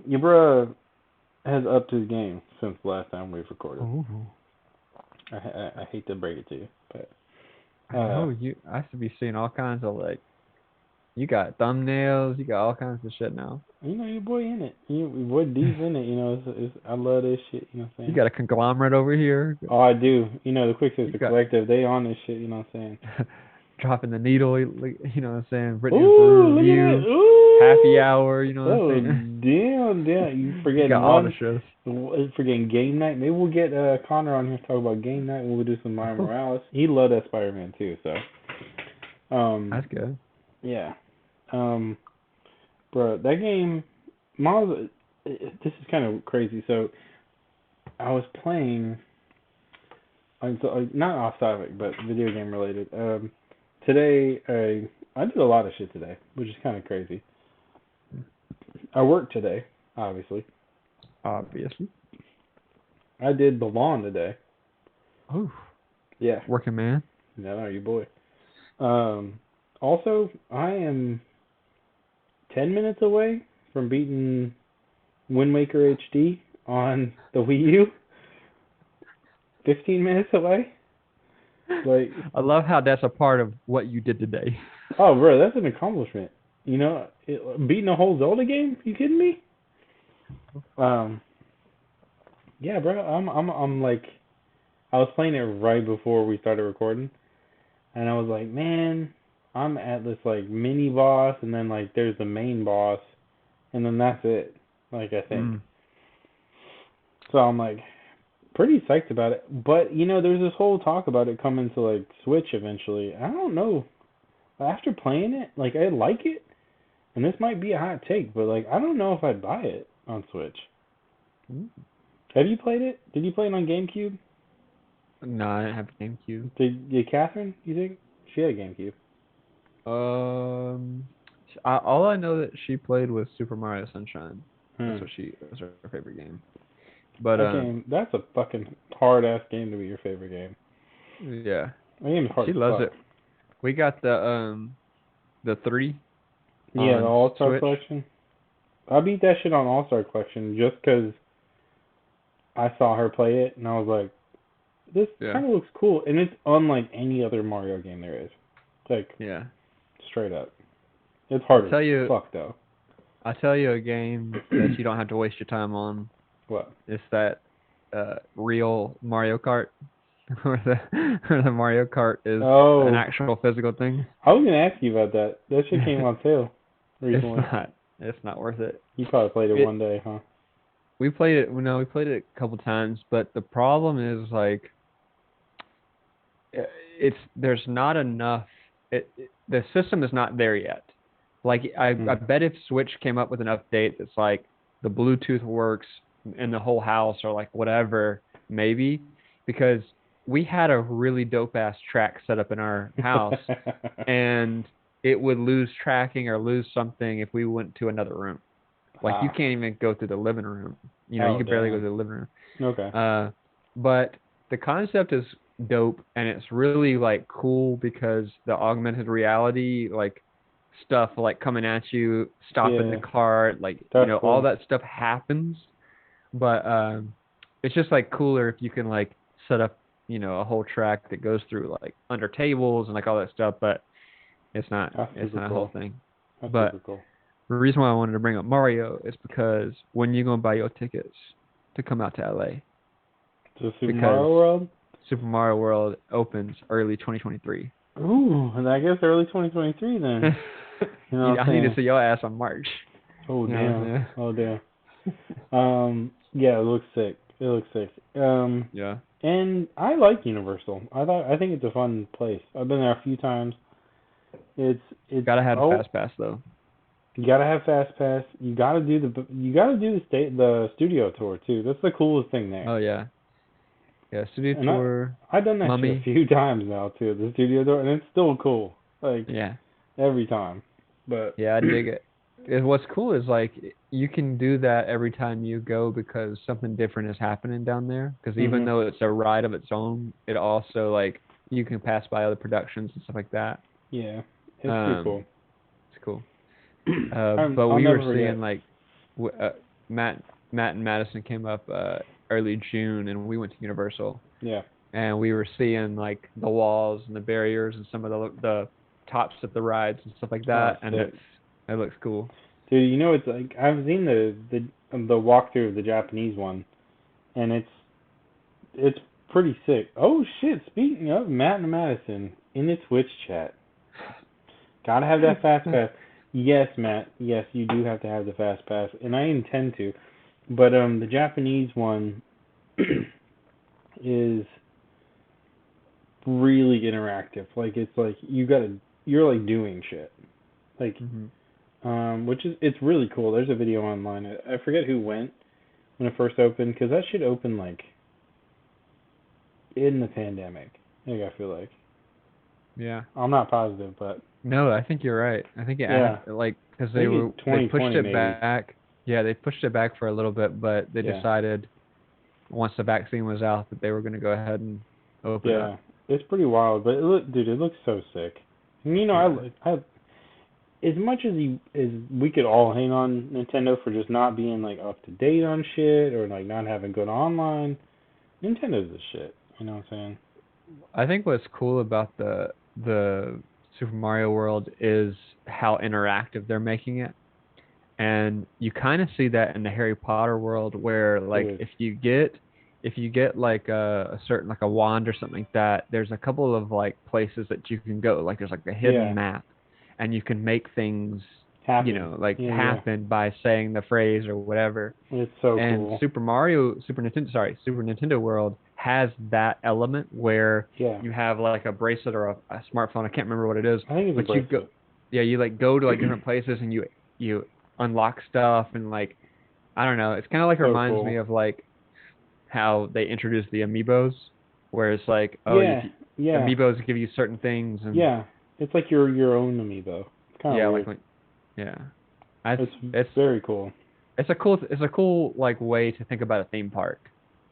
Your bruh has upped his game since the last time we've recorded. Oh. I hate to break it to you, but I know I should be seeing all kinds of like. You got thumbnails. You got all kinds of shit now. you know your boy in it. Your boy D's in it. You know, I love this shit. You know what I'm You saying? got a conglomerate over here. Oh, I do. You know, the Quick You Sister got Collective. They on this shit. You know what I'm saying? dropping the needle. You know what I'm saying? Brittany and Ooh, Peru look at review. that. Ooh. Happy hour. You know what I'm Oh, saying? damn. You You forgetting got all the one. shows. Forgetting game night. Maybe we'll get Connor on here to talk about game night. We'll do some Miles Oh, Morales. He loved that Spider-Man too. So, that's good. yeah. Um, bro, that game, Miles. This is kind of crazy. So, I was playing. Not off topic, but video game related. Today, I did a lot of shit today, which is kind of crazy. I worked today, obviously. Obviously. I did the lawn today. Oh, Yeah, working man. no, you boy. Um, Also, I am 10 minutes away from beating Wind Waker HD on the Wii U. 15 minutes away. Like, I love how that's a part of what you did today. oh, bro, that's an accomplishment. You know, beating a whole Zelda game? You kidding me? Um, yeah, bro. I'm like, I was playing it right before we started recording, and I was like, man, I'm at this like mini boss, and then like there's the main boss, and then that's it. Like I think. Mm. So I'm like pretty psyched about it. But you know, there's this whole talk about it coming to like Switch eventually. I don't know. After playing it, like I like it, and this might be a hot take, but like I don't know if I'd buy it on Switch. Mm. Have you played it? Did you play it on GameCube? No, I didn't have a GameCube. Did Catherine? You think she had a GameCube? Um, all I know that she played was Super Mario Sunshine. Hmm. That was her favorite game. But That game, that's a fucking hard ass game to be your favorite game. yeah, That game is hard she as loves fuck. it. We got the 3 Yeah, the on All Star Switch. Collection. I beat that shit on All Star Collection just 'cause I saw her play it and I was like, this Yeah, kind of looks cool, and it's unlike any other Mario game there is. Like yeah. straight up, it's I'll hard as tell you, fuck though. I'll tell you a game that you don't have to waste your time on. What? It's that real Mario Kart, where the Mario Kart is an Oh, actual physical thing. I was gonna ask you about that. That shit came on sale It's recently. not. It's not worth it. You probably played it It one day, huh? we played it. No, we played it a couple times, but the problem is like it's there's not enough. The system is not there yet. Like I Hmm. bet if Switch came up with an update that's like the Bluetooth works in the whole house or like whatever, maybe, because we had a really dope ass track set up in our house, and it would lose tracking or lose something if we went to another room. Like you can't even go through the living room. You Oh, could barely go damn. to the living room. Okay. But the concept is dope, and it's really like cool because the augmented reality like stuff like coming at you, stopping the Yeah. car, like That's all cool. that stuff happens. But it's just like cooler if you can like set up a whole track that goes through like under tables and like all that stuff. But it's not That's it's super not a whole cool. thing. That's But super cool. the reason why I wanted to bring up Mario is because when you gonna buy your tickets to come out to LA? To Super Because Mario World? Super Mario World opens early 2023. Ooh, and I guess early 2023 then. You know what I'm I need to saying? see your ass on March. Oh, You know what I'm damn. saying? Oh, damn. Yeah, it looks sick. It looks sick. Yeah. And I like Universal. I think it's a fun place. I've been there a few times. It's Gotta have a fast pass though. you gotta have fast pass. You gotta do the studio tour too. That's the coolest thing there. Oh yeah. Yeah, studio And Tour, I've done that shit a Mummy. few times now too. The studio tour, and it's still cool. Like Yeah. every time. But Yeah, I dig it. What's cool is like you can do that every time you go because something different is happening down there. Because even mhm. though it's a ride of its own, it also like you can pass by other productions and stuff like that. Yeah, it's pretty Um, cool. it's cool. But I'll we never were forget. seeing like Matt and Madison came up early June, and we went to Universal, Yeah. and we were seeing like the walls and the barriers and some of the tops of the rides and stuff like Oh, that, and sick. it looks cool. Dude, it's like I've seen the walkthrough of the Japanese one, and it's pretty sick. Oh shit! Speaking of Matt and Madison in the Twitch chat, gotta have that fast pass. Yes, Matt. Yes, you do have to have the fast pass, and I intend to. But the Japanese one is really interactive. Like it's like you're like doing shit. Like hmm which is it's really cool. There's a video online. I forget who went when it first opened because that shit opened like in the pandemic. I feel like Yeah. I'm not positive, but No, I think you're right. I think it had yeah, like because I think it's they pushed 2020 it maybe. back. Yeah, they pushed it back for a little bit, but they Yeah, decided once the vaccine was out that they were going to go ahead and open up. yeah, it's pretty wild. But dude, it looks so sick. And Yeah. I as much as we could all hang on Nintendo for just not being like up to date on shit or like not having good online, Nintendo's the shit. You know what I'm saying? I think what's cool about the Super Mario World is how interactive they're making it. And you kind of see that in the Harry Potter world where like Dude, if you get like a certain like a wand or something like that, there's a couple of like places that you can go. Like there's like a hidden yeah, map and you can make things, happen. like Yeah, yeah, happen by saying the phrase or whatever. it's so And cool. Super Nintendo World has that element where Yeah, you have like a bracelet or a smartphone. I can't remember what it is, I think it's a but you go, bracelet. yeah, you like go to like different places and you unlock stuff and like I don't know. It's kind of like So reminds me cool. of like how they introduced the amiibos, where it's like oh Yeah, yeah, amiibos give you certain things and yeah. It's like your own amiibo. It's kind of yeah weird. yeah. It's It's it's very cool. it's a cool like way to think about a theme park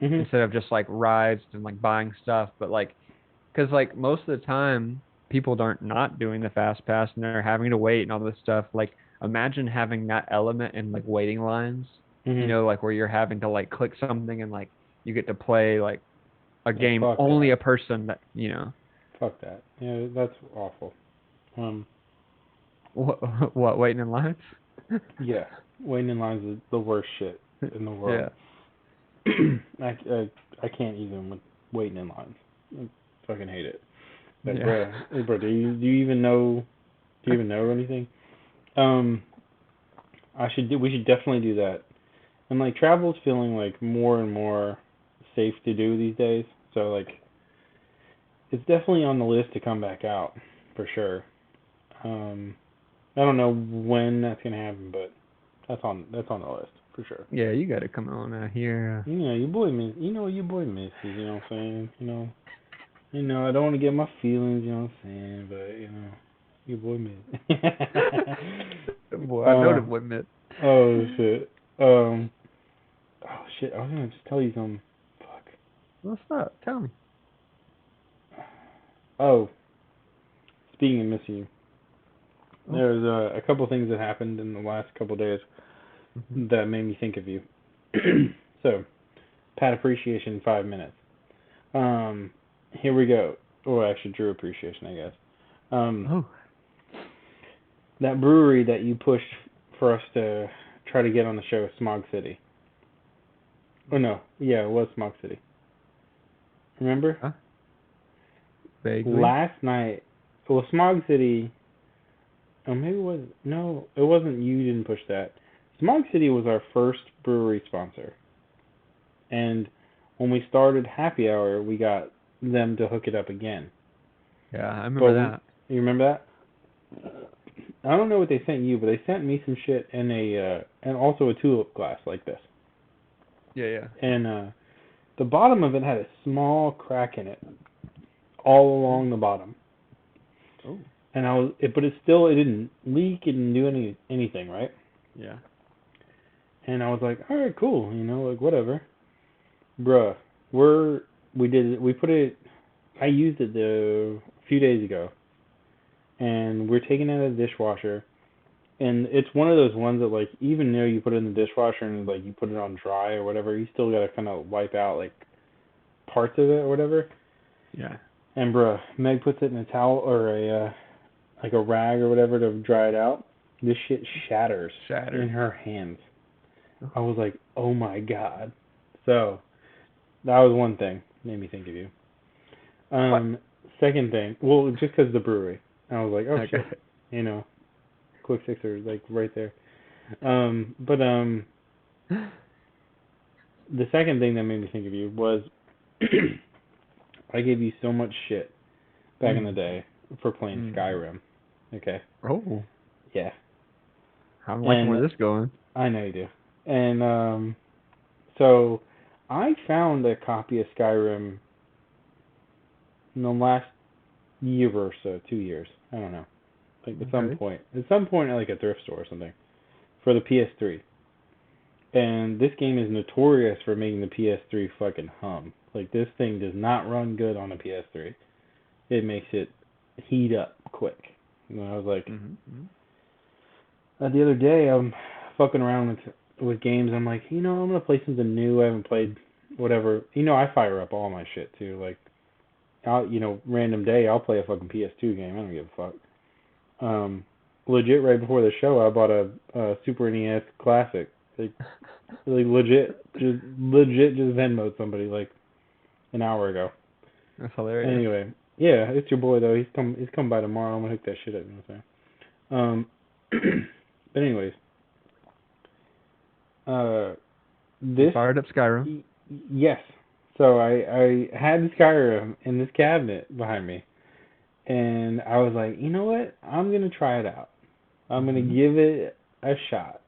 Mhm. instead of just like rides and like buying stuff, but like because like most of the time people aren't not doing the fast pass and they're having to wait and all this stuff. Like imagine having that element in like waiting lines, Mhm. like where you're having to like click something and like you get to play like a Yeah, game fuck only that. a person that Fuck that. Yeah, that's awful. Um, what waiting in lines. yeah, waiting in lines is the worst shit in the world. Yeah, I can't even with waiting in lines. I fucking hate it. Like, yeah. bro, do you even know? Do you even know anything? Um, we should definitely do that. And like travel's feeling like more and more safe to do these days. So like it's definitely on the list to come back out for sure. Um, I don't know when that's gonna happen, but that's on the list for sure. Yeah, you got to come on out here. You know, your boy miss. You know what your boy misses. You know what I'm saying? You know, I don't want to get my feelings. You know what I'm saying? But you know, your boy miss. Boy, I know the boy miss. Oh shit. Oh shit. I was gonna just tell you something. Fuck. What's up? Tell me. Oh. Speaking of missing you, there's a couple things that happened in the last couple days that made me think of you. So, Pat appreciation in 5 minutes. Here we go. Or actually, Drew appreciation, I guess. That brewery that you pushed for us to try to get on the show, Smog City. Oh no, yeah, it was Smog City. Remember? Huh? Vaguely. Last night, well, Smog City. Oh, maybe it was. No, it wasn't. You didn't push that. Smog City was our first brewery sponsor. And when we started Happy Hour, we got them to hook it up again. Yeah, I remember that. You remember that? I don't know what they sent you, but they sent me some shit and and also a tulip glass like this. Yeah. And the bottom of it had a small crack in it, all along the bottom. Oh. And but it didn't leak. It didn't do anything, right? Yeah. And I was like, all right, cool, like whatever. Bruh, we put it. I used it a few days ago, and we're taking it out of the dishwasher. And it's one of those ones that, like, even though you put it in the dishwasher and, like, you put it on dry or whatever, you still gotta kind of wipe out, like, parts of it or whatever. Yeah. And, bruh, Meg puts it in a towel or a rag or whatever to dry it out. This shit shatters in her hands. I was like, oh my god. So, that was one thing. Made me think of you. Second thing, well, just because of the brewery. I was like, oh shit. Quick sixer, like right there. But the second thing that made me think of you was I gave you so much shit back in the day for playing Skyrim. Okay. Oh. Yeah. I'm liking where this is going. I know you do. And so I found a copy of Skyrim in the last year or so, 2 years. I don't know. Like at some point at like a thrift store or something, for the PS3. And this game is notorious for making the PS3 fucking hum. Like, this thing does not run good on a PS3. It makes it heat up quick. And I was like, the other day I'm fucking around with games. I'm like, I'm gonna play something new. I haven't played whatever. I fire up all my shit too. Like, random day I'll play a fucking PS2 game. I don't give a fuck. Legit, right before the show, I bought a Super NES Classic. Like legit just Venmoed somebody like an hour ago. That's hilarious. Anyway, yeah, it's your boy though. He's come by tomorrow. I'm gonna hook that shit up. You know what I'm saying? But anyways, this fired up Skyrim. Yes. So I had the Skyrim in this cabinet behind me. And I was like, you know what? I'm going to try it out. I'm going to give it a shot.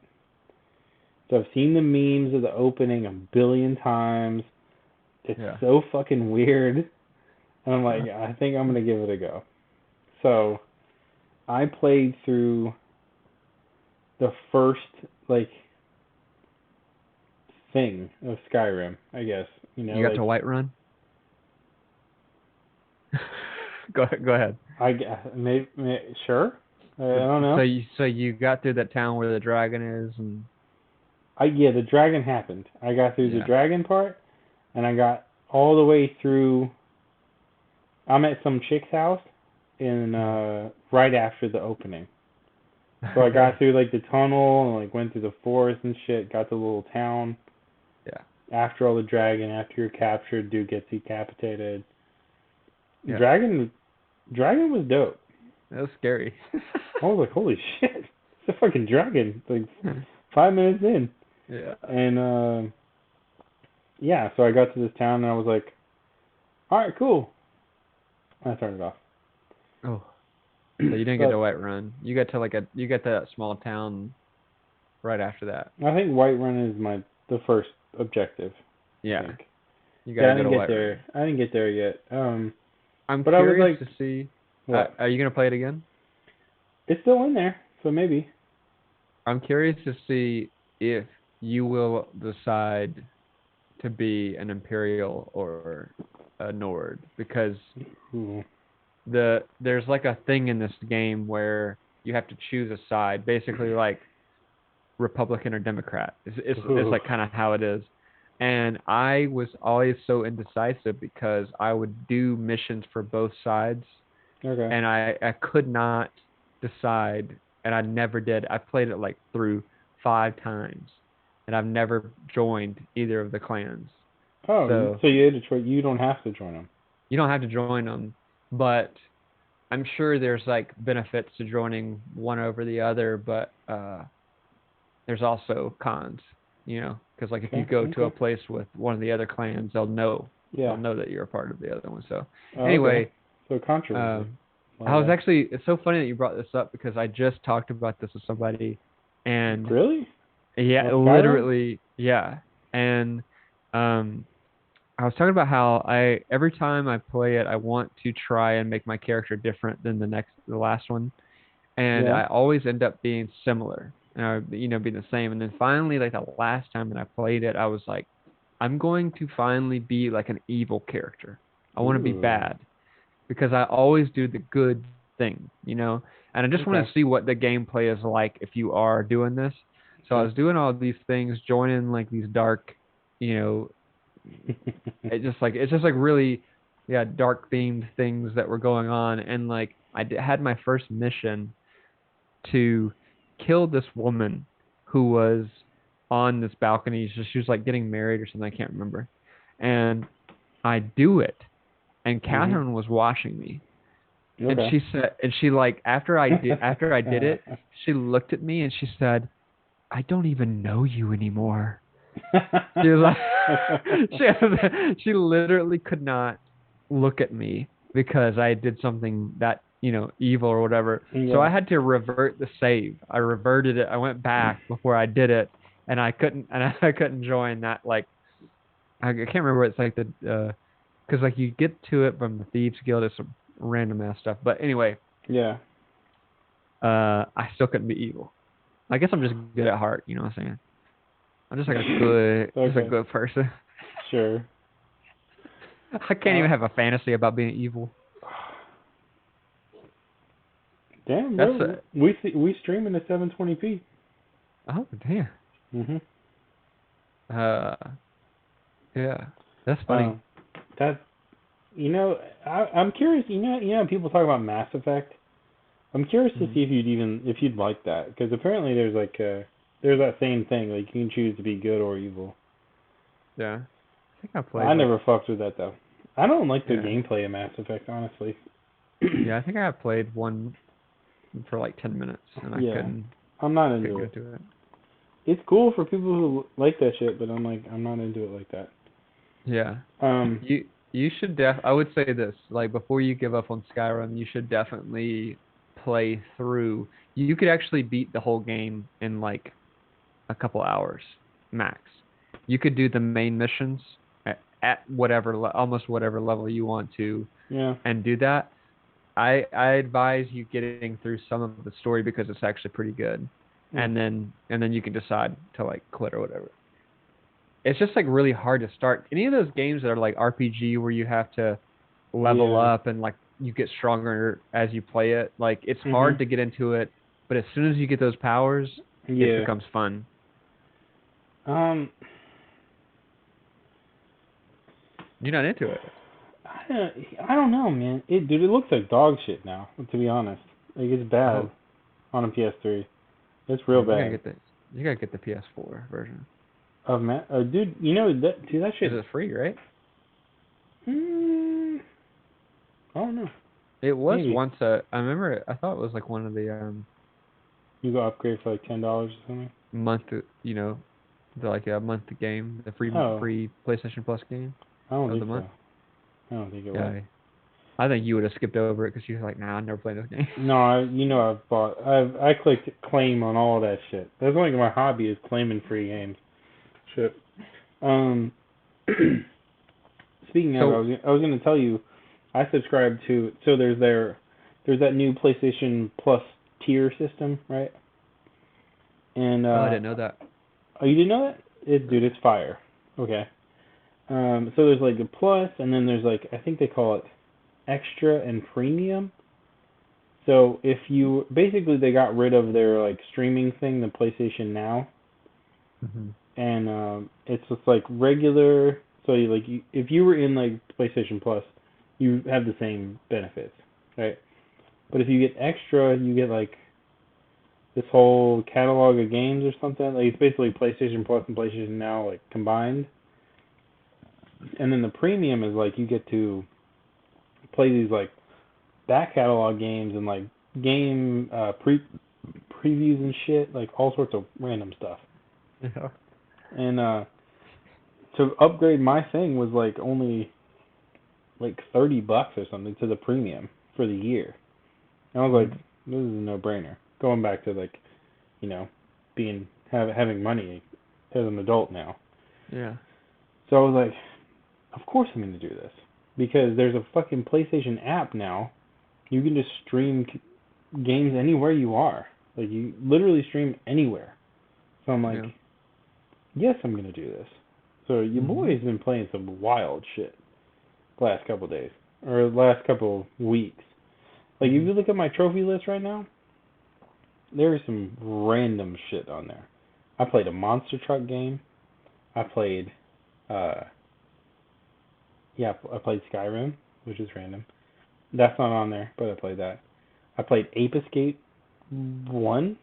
So I've seen the memes of the opening a billion times. It's so fucking weird. And I'm like, I think I'm going to give it a go. So I played through the first, thing of Skyrim, I guess. You got to Whiterun? Go ahead. Maybe sure. I don't know. So you got through that town where the dragon is, and the dragon happened. I got through the dragon part, and I got all the way through. I'm at some chick's house, in right after the opening. So I got through the tunnel and went through the forest and shit. Got to the little town. Yeah. After all the dragon, after you're captured, dude gets decapitated. Yeah. Dragon was dope. That was scary. I was like, holy shit. It's a fucking dragon. 5 minutes in. Yeah. And, so I got to this town and I was like, alright, cool. I turned it off. Oh. So you didn't get to Whiterun. You got to you got to that small town right after that. I think Whiterun is the first objective. Yeah. I think. You gotta I didn't go to get there. Whiterun. I didn't get there yet. I'm but I was curious like, to see. what? Are you gonna play it again? It's still in there, so maybe. I'm curious to see if you will decide to be an Imperial or a Nord, because Ooh. there's like a thing in this game where you have to choose a side, basically like Republican or Democrat. It's like kind of how it is. And I was always so indecisive because I would do missions for both sides, Okay. and I could not decide, and I never did. I played it like through 5 times, and I've never joined either of the clans. Oh, so you had to try. You don't have to join them. You don't have to join them, but I'm sure there's like benefits to joining one over the other, but there's also cons, because like if you go to a place with one of the other clans, they'll know that you're a part of the other one. So anyway, so controversy. I was actually, it's so funny that you brought this up because I just talked about this with somebody, and really, yeah, literally, yeah, and I was talking about how every time I play it, I want to try and make my character different than the last one, and I always end up being similar, being the same. And then finally, like the last time that I played it, I was like, I'm going to finally be like an evil character. I want to be bad, because I always do the good thing, and I just want to see what the gameplay is like if you are doing this. So I was doing all these things, joining like these dark, it's just like really, dark themed things that were going on, and like I had my first mission to kill this woman who was on this balcony. She was like getting married or something, I can't remember, and I do it, and Catherine was watching me, and she said, and she like after I did it, she looked at me and she said, "I don't even know you anymore." She was like, she literally could not look at me because I did something that, evil or whatever. Yeah. So I had to revert the save. I reverted it. I went back before I did it, and I couldn't join that. Like, I can't remember. It's like because like you get to it from the Thieves Guild. It's some random ass stuff. But anyway. Yeah. I still couldn't be evil. I guess I'm just good at heart. You know what I'm saying? I'm just like a good person. Sure. I can't even have a fantasy about being evil. Damn, bro. We stream in a 720p. Oh, damn. Mhm. Yeah, that's funny. I'm curious. People talk about Mass Effect. I'm curious to see if you'd like that, because apparently there's like there's that same thing, like you can choose to be good or evil. Yeah, I think I played. I never fucked with that though. I don't like the gameplay of Mass Effect, honestly. Yeah, I think I played one for like 10 minutes, and I couldn't. I'm not into it. It's cool for people who like that shit, but I'm not into it like that. Yeah. You should I would say this, like before you give up on Skyrim, you should definitely play through. You could actually beat the whole game in like a couple hours max. You could do the main missions at almost whatever level you want to, and do that. I advise you getting through some of the story because it's actually pretty good, and then you can decide to like quit or whatever. It's just like really hard to start. Any of those games that are like RPG where you have to level up and like you get stronger as you play it, like it's hard to get into it, but as soon as you get those powers, it becomes fun. You're not into it. I don't know, man. It looks like dog shit now, to be honest. Like it's bad on a PS3. It's real bad. You gotta get the PS4 version. Dude, that shit. Is it free, right? I don't know. It was once I remember. I thought it was like one of the You go upgrade for like $10 or something. Month, like a month game, the free PlayStation Plus game. I don't think so. I don't think it was. I think you would have skipped over it because you were like, nah, I'm never playing this game. No, I clicked claim on all that shit. That's like my hobby is claiming free games. Shit. Um, speaking of, I was gonna tell you, I subscribe to. So there's that new PlayStation Plus tier system, right? And Oh, I didn't know that. oh, you didn't know that? Dude, it's fire. Okay. So there's like a plus, and then there's like I think they call it extra and premium. So if you basically they got rid of their like streaming thing, the PlayStation Now, and it's just like regular. So if you were in like PlayStation Plus, you have the same benefits, right? But if you get extra, you get like this whole catalog of games or something. Like it's basically PlayStation Plus and PlayStation Now like combined. And then the premium is like you get to play these like back catalog games and like game previews and shit, like all sorts of random stuff. Yeah. And to upgrade my thing was like only like $30 or something to the premium for the year. And I was like, this is a no-brainer. Going back to like, having money as an adult now. Yeah. So I was like, of course I'm going to do this because there's a fucking PlayStation app now. You can just stream games anywhere you are. Like you literally stream anywhere. So I'm like, yes, I'm going to do this. So your boy has been playing some wild shit the last couple of days or the last couple of weeks. Like if you look at my trophy list right now, there is some random shit on there. I played a monster truck game. I played I played Skyrim, which is random. That's not on there, but I played that. I played Ape Escape 1.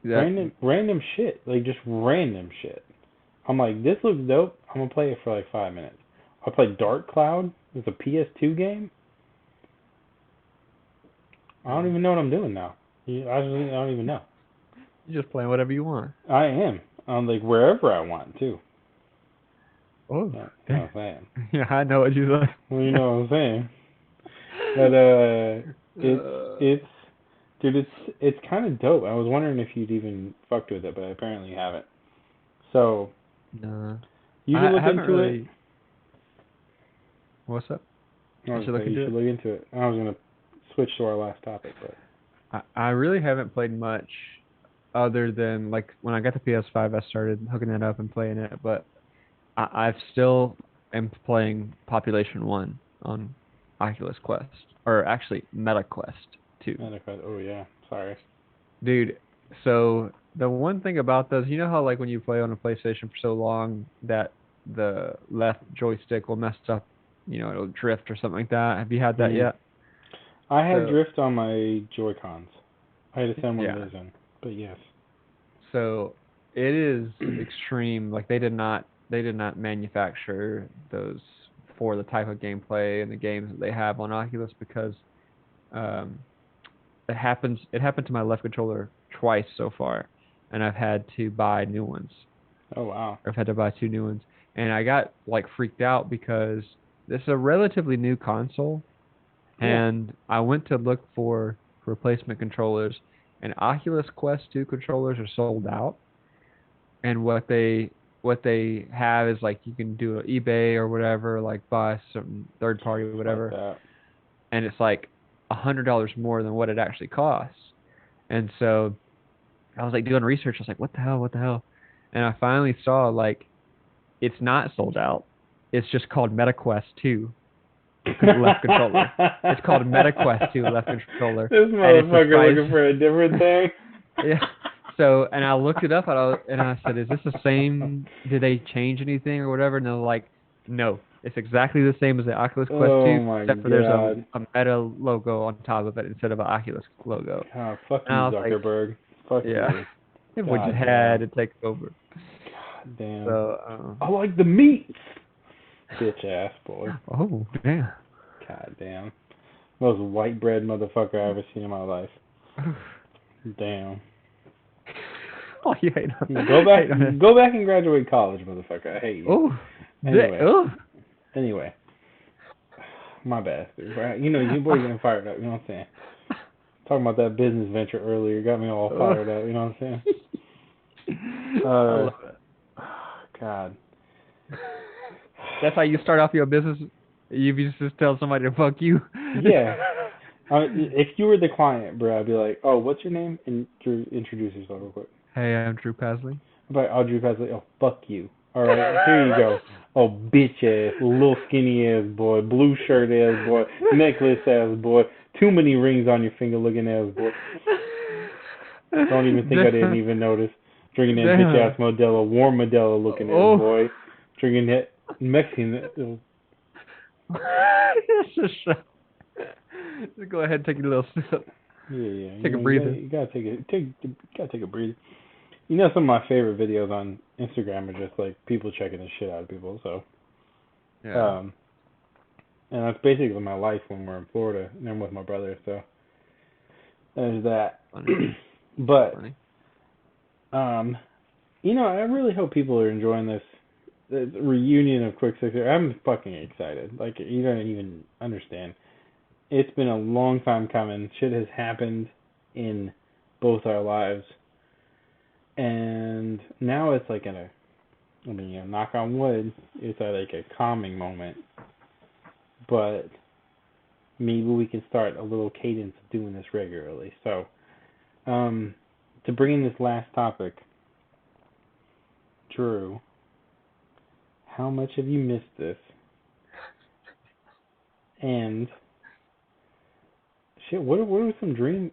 Random shit. Like, just random shit. I'm like, this looks dope. I'm going to play it for like 5 minutes. I played Dark Cloud. It's a PS2 game. I don't even know what I'm doing now. I don't even know. You're just playing whatever you want. I am. I'm like, wherever I want, too. Oh, yeah, you know what I'm saying. Yeah, I know what you're saying. Well, you know what I'm saying. But it's kind of dope. I was wondering if you'd even fucked with it, but apparently you haven't. So, no. You should look into it. What's up? You should look into it. I was gonna switch to our last topic, but I really haven't played much, other than like when I got the PS5, I started hooking that up and playing it, but I've still am playing Population 1 on Oculus Quest. Or actually, MetaQuest 2. MetaQuest, oh yeah, sorry. Dude, so the one thing about those, you know how like when you play on a PlayStation for so long that the left joystick will mess up, it'll drift or something like that? Have you had that yet? I had drift on my Joy-Cons. I had to send one of those in, but yes. So it is extreme. Like they did not manufacture those for the type of gameplay and the games that they have on Oculus because it happened to my left controller twice so far, and I've had to buy new ones. Oh wow. I've had to buy 2 new ones, and I got like freaked out because this is a relatively new console, and I went to look for replacement controllers, and Oculus Quest 2 controllers are sold out, and what they have is like you can do an eBay or whatever, like buy some third party or whatever, like and it's like $100 more than what it actually costs. And so I was like doing research. I was like, what the hell? And I finally saw like it's not sold out. It's just called MetaQuest 2 left controller. It's called MetaQuest 2 left controller. This motherfucker looking for a different thing. Yeah. So, and I looked it up, and I said, is this the same? Did they change anything or whatever? And they're like, no. It's exactly the same as the Oculus Quest 2, except for there's a Meta logo on top of it instead of an Oculus logo. Oh, fuck you, Zuckerberg. Like, fuck you. It would just had to take over. God damn. So, I like the meat. Bitch ass boy. Oh, damn. God damn. Most white bread motherfucker I've ever seen in my life. Damn. Oh, you hate on it. Go back and graduate college, motherfucker. I hate you. Oh. Anyway. My bad. You know, you boy getting fired up. You know what I'm saying? Talking about that business venture earlier got me all fired up. You know what I'm saying? I love it. God. That's how you start off your business? You just tell somebody to fuck you? Yeah. If you were the client, bro, I'd be like, oh, what's your name? And introduce yourself real quick. Hey, I'm Drew Paslay. I'm like, oh, Drew Paslay. Oh, fuck you. All right, here you go. Oh, bitch ass, little skinny ass boy, blue shirt ass boy, necklace ass boy, too many rings on your finger looking ass boy. Don't even think I didn't even notice. Drinking that bitch ass Modelo, warm Modelo looking ass boy. Drinking that Mexican. Just go ahead and take a little sip. Yeah. Take a breather. You gotta take a breather. You know, some of my favorite videos on Instagram are just like people checking the shit out of people. So, yeah. And that's basically my life when we're in Florida and I'm with my brother. So there's that. Funny. But, Funny. you know, I really hope people are enjoying this reunion of Quick Six. I'm fucking excited. Like, you don't even understand. It's been a long time coming. Shit has happened in both our lives. And now it's like knock on wood, it's like a calming moment. But maybe we can start a little cadence of doing this regularly. So, to bring in this last topic, Drew, how much have you missed this? And shit, what are some dream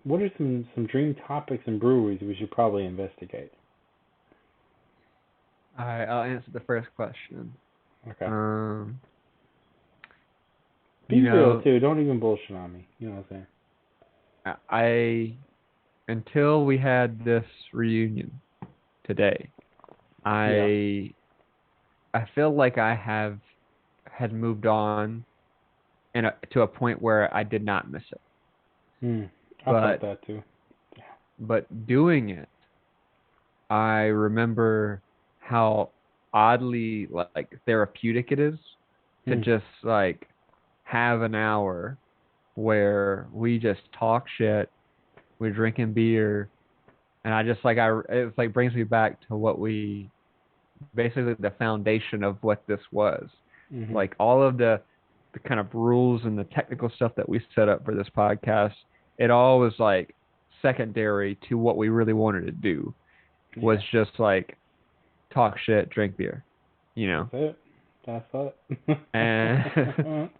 topics and breweries we should probably investigate? All right, I'll answer the first question. Okay. Be real too. Don't even bullshit on me. You know what I'm saying? Until we had this reunion today, I feel like I had moved on to a point where I did not miss it. I felt that too. Yeah. But doing it, I remember how oddly like therapeutic it is to just like have an hour where we just talk shit, we're drinking beer, and I just like it like brings me back to what we basically the foundation of what this was. Like all of the kind of rules and the technical stuff that we set up for this podcast, it all was like secondary to what we really wanted to do. Was just like talk shit, drink beer, you know. That's it. and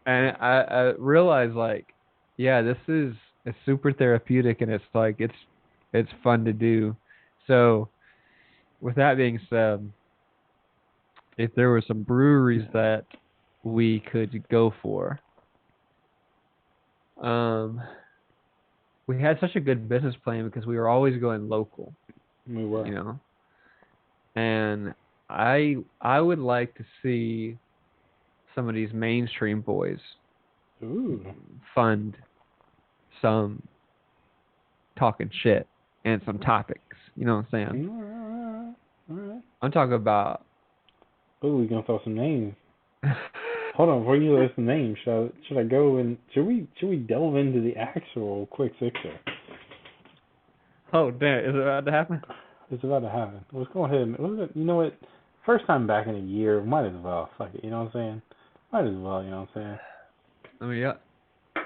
I realized like, yeah, it's super therapeutic and it's like it's fun to do. So with that being said, if there were some breweries that we could go for, we had such a good business plan because we were always going local. We were. You know. And I would like to see some of these mainstream boys fund some talking shit and some topics. You know what I'm saying? All right. I'm talking about. Oh, we're gonna throw some names. Hold on, before you list some names, should I go and should we delve into the actual Quick Sixer? Oh damn! Is it about to happen? It's about to happen. Let's go ahead. You know what? First time back in a year. Might as well. Fuck it. You know what I'm saying? Might as well. You know what I'm saying? I mean, yeah.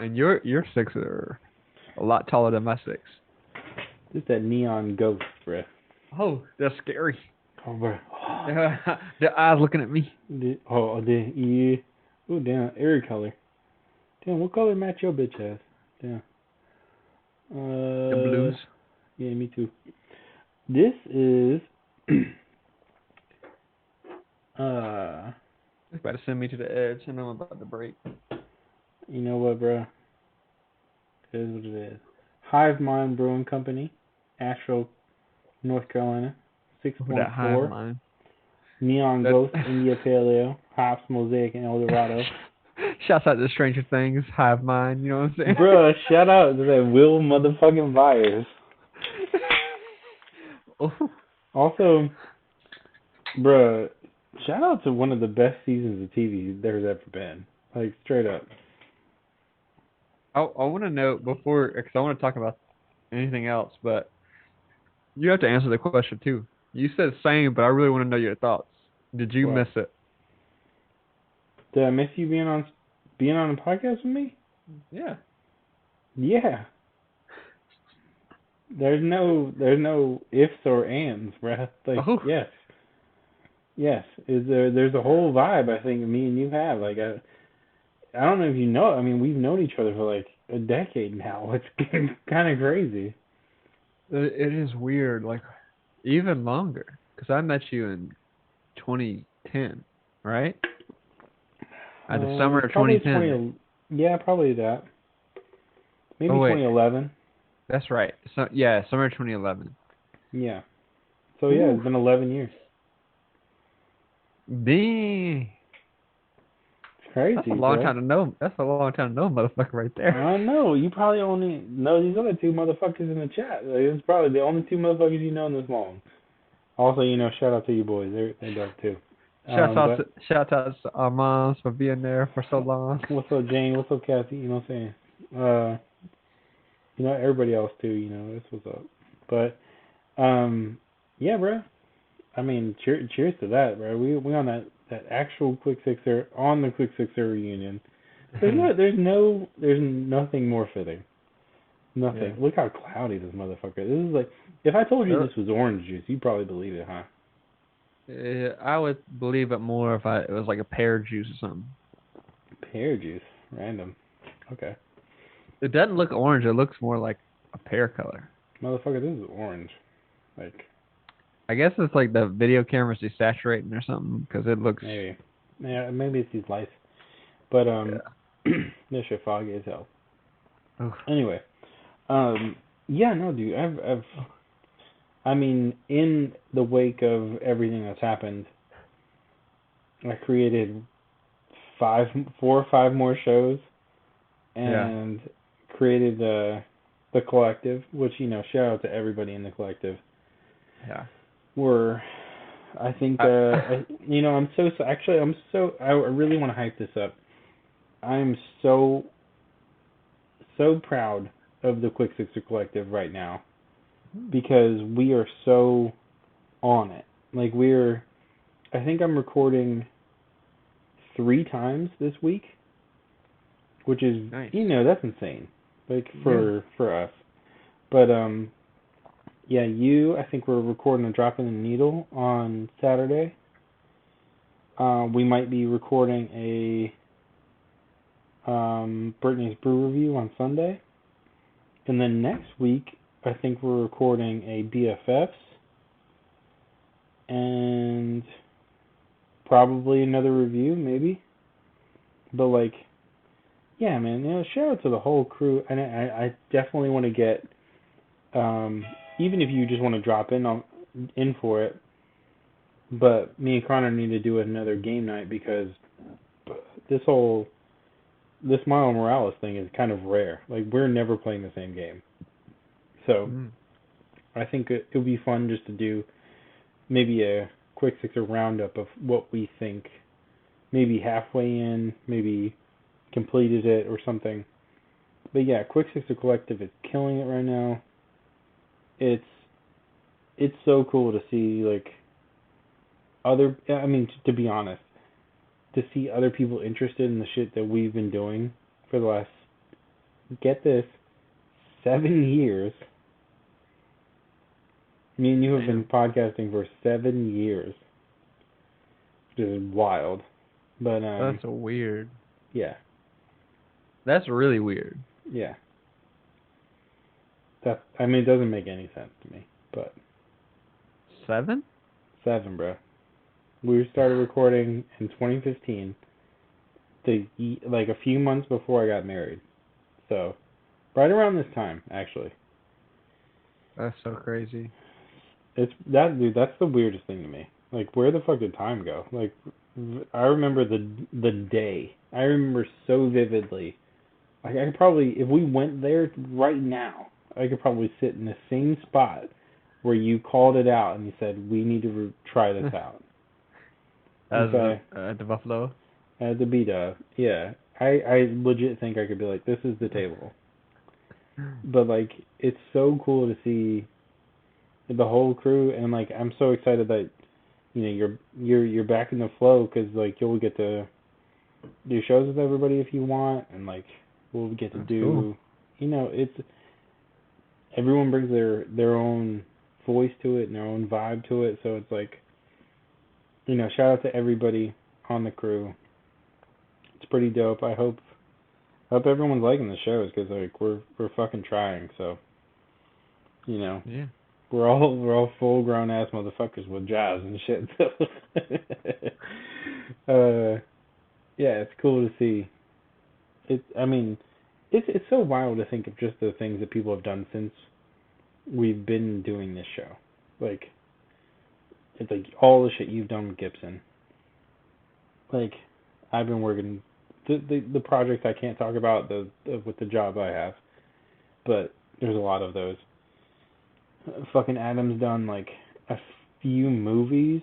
And your six are a lot taller than my six. Just that neon ghost, bruh. Oh, that's scary. Oh, bruh. Their eyes looking at me. Yeah. Oh, damn. Eerie color. Damn, what color match your bitch ass? Damn. The blues. Yeah, me too. This is They're about to send me to the edge and I'm about to break. You know what, bro? It is what it is. Hive Mind Brewing Company, Asheville, North Carolina, 6.4. Neon Ghost, India Pale Ale, Hops, Mosaic, and Eldorado. Shouts out to Stranger Things, Hive Mind, you know what I'm saying? Bro, shout out to that Will motherfucking Byers. Also, bro, shout out to one of the best seasons of TV there's ever been. Like, straight up. I want to know before, because I want to talk about anything else, but you have to answer the question too. You said same, but I really want to know your thoughts. Did you What? miss it? Did I miss you being on a podcast with me? Yeah. Yeah. There's no ifs or ands, bruh. Like, Oh, yes. Yes. There's a whole vibe I think me and you have. Like, I don't know if you know. I mean, we've known each other for like a decade now. It's kind of crazy. it is weird. Like even longer, because I met you in 2010, right? The summer of Probably 2010. 20. Yeah, probably that. Oh Maybe wait, 2011. that's right. So yeah, summer of 2011. Yeah. So yeah, Ooh, it's been 11 years. dang. It's That's a crazy, long bro. time to know. That's a long time to know, motherfucker, right there. I know. You probably only know these other two motherfuckers in the chat. Like, it's probably the only two motherfuckers you know in this long. Also, shout out to you boys. They're dope too. But Shout out to our moms for being there for so long. what's up, Jane? What's up, Kathy? You know what I'm saying? Uh, everybody else too. That's what's up. But yeah, bro. I mean, cheers to that, bro. We on that actual Quick Sixer on the Quick Sixer reunion. There's nothing more fitting. Yeah. Nothing. Look how cloudy this motherfucker is. This is like, if I told you Uh, this was orange juice, you'd probably believe it, huh? I would believe it more if it was like a pear juice or something. Pear juice, random. Okay, It doesn't look orange. It looks more like a pear color. motherfucker, this is orange. Like, I guess it's like the video camera's desaturating or something because it looks. maybe, yeah, maybe it's these lights. But Yeah. this shit foggy as hell. Oof. Anyway, yeah, no, dude, I mean, in the wake of everything that's happened, I created 4 or 5 more shows, Yeah. and created the collective, which shout out to everybody in the collective. Yeah. We're, I think, I, I'm actually I really want to hype this up. I'm so proud of the Quick Sixer collective right now because we are so on it. Like I think I'm recording 3 times this week, which is nice. that's insane. Like Yeah. for us. But yeah, I think we're recording a Drop in the Needle on Saturday. We might be recording a Brittany's Brew Review on Sunday. And then next week, I think we're recording a BFFs and probably another review, maybe. But like, yeah, man, shout out to the whole crew. And I definitely want to get, even if you just want to drop in for it. But me and Connor need to do another game night because this Miles Morales thing is kind of rare. Like, we're never playing the same game. So Mm. I think it would be fun just to do maybe a quick sixer roundup of what we think, maybe halfway in, maybe completed it or something. But yeah, Quick Sixer Collective is killing it right now. It's so cool to see, like, I mean, to be honest, to see other people interested in the shit that we've been doing for the last, get this, 7 years. Me and you have been Damn. podcasting for 7 years, which is wild. But That's weird. yeah, That's really weird. yeah. I mean, it doesn't make any sense to me, but 7? 7, bro. We started recording in 2015, like a few months before I got married. So, right around this time, actually. That's so crazy. It's that dude. That's the weirdest thing to me. Like, where the fuck did time go? Like, I remember the day. I remember so vividly. Like, I could probably, if we went there right now, I could probably sit in the same spot where you called it out and you said we need to try this out. As Okay, the Buffalo. at the B-Dub, yeah. I legit think I could be like, this is the table. But like, it's so cool to see the whole crew, and like, I'm so excited that you're back in the flow, because like you'll get to do shows with everybody if you want, and like we'll get to That's do, cool. it's everyone brings their own voice to it and their own vibe to it, so it's like, shout out to everybody on the crew. It's pretty dope. I hope everyone's liking the shows, because like we're fucking trying. So Yeah. we're all full grown ass motherfuckers with jobs and shit. So yeah, it's cool to see. I mean, it's so wild to think of just the things that people have done since we've been doing this show. Like, it's like all the shit you've done with Gibson. Like, I've been working the project I can't talk about with the job I have, but there's a lot of those. Fucking Adam's done like a few movies.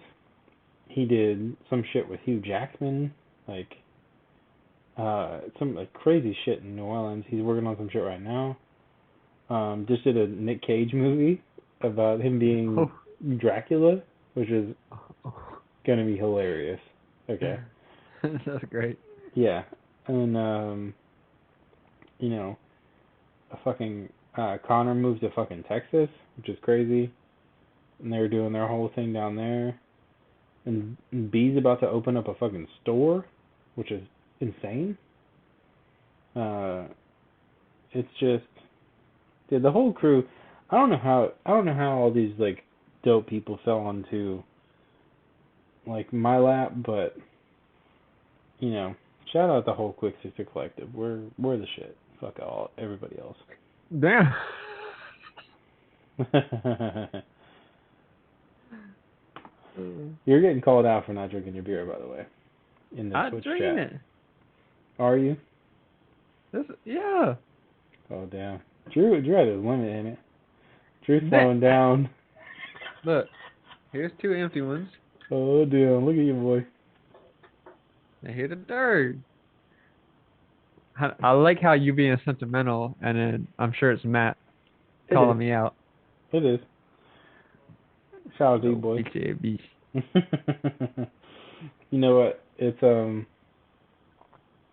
He did some shit with Hugh Jackman, like some like crazy shit in New Orleans. He's working on some shit right now. Just did a Nick Cage movie about him being Dracula, which is gonna be hilarious. Okay. That's great. Yeah, and a fucking Connor moved to fucking Texas, which is crazy, and they're doing their whole thing down there. And B's about to open up a fucking store, which is insane. It's just, dude, the whole crew. I don't know how all these like dope people fell onto like my lap, but shout out the whole Quick Sister Collective. We're the shit. Fuck everybody else. Damn. You're getting called out for not drinking your beer, by the way, in the I'm Twitch drinking chat. it. Are you? Yeah. Oh damn. Drew at his limit, ain't it? Drew's slowing down. Look, here's 2 empty ones. Oh damn! Look at you, boy. And here's the third. I like how you being sentimental, and then I'm sure it's Matt calling me out. It is. Shout out to you, boy. HAB. You know what? It's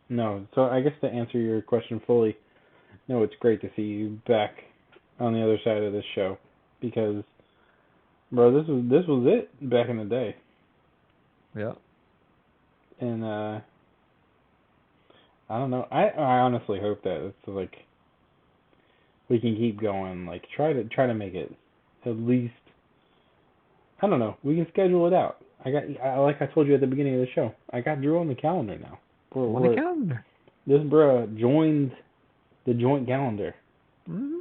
no. So I guess to answer your question fully, no, it's great to see you back on the other side of this show, because, bro, this was it back in the day. Yeah. And I don't know. I honestly hope that it's like we can keep going. Like try to make it at least. I don't know. We can schedule it out. Like I told you at the beginning of the show, I got Drew on the calendar now. On the calendar. This bruh joined the joint calendar. Mm-hmm.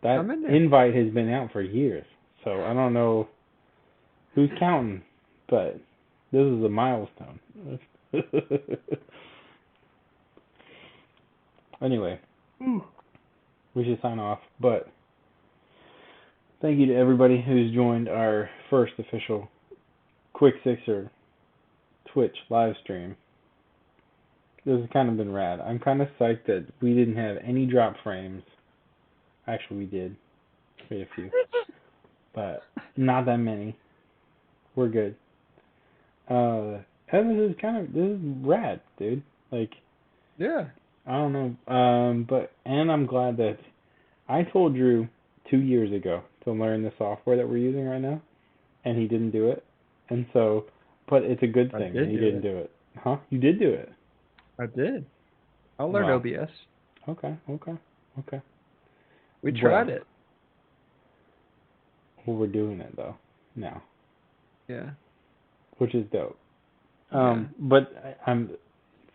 That invite has been out for years, so I don't know who's counting, but this is a milestone. Anyway, we should sign off, but thank you to everybody who's joined our first official Quick Sixer Twitch live stream. This has kind of been rad. I'm kind of psyched that we didn't have any drop frames. Actually, we did. We had a few. But not that many. We're good. And this is rad, dude. Like, yeah. I don't know. And I'm glad that I told Drew 2 years ago to learn the software that we're using right now, and he didn't do it. And so, but it's a good thing that he didn't do it. Huh? You did do it. I did. I learned OBS. Okay. We tried it. Well, we're doing it though now. Yeah. Which is dope. But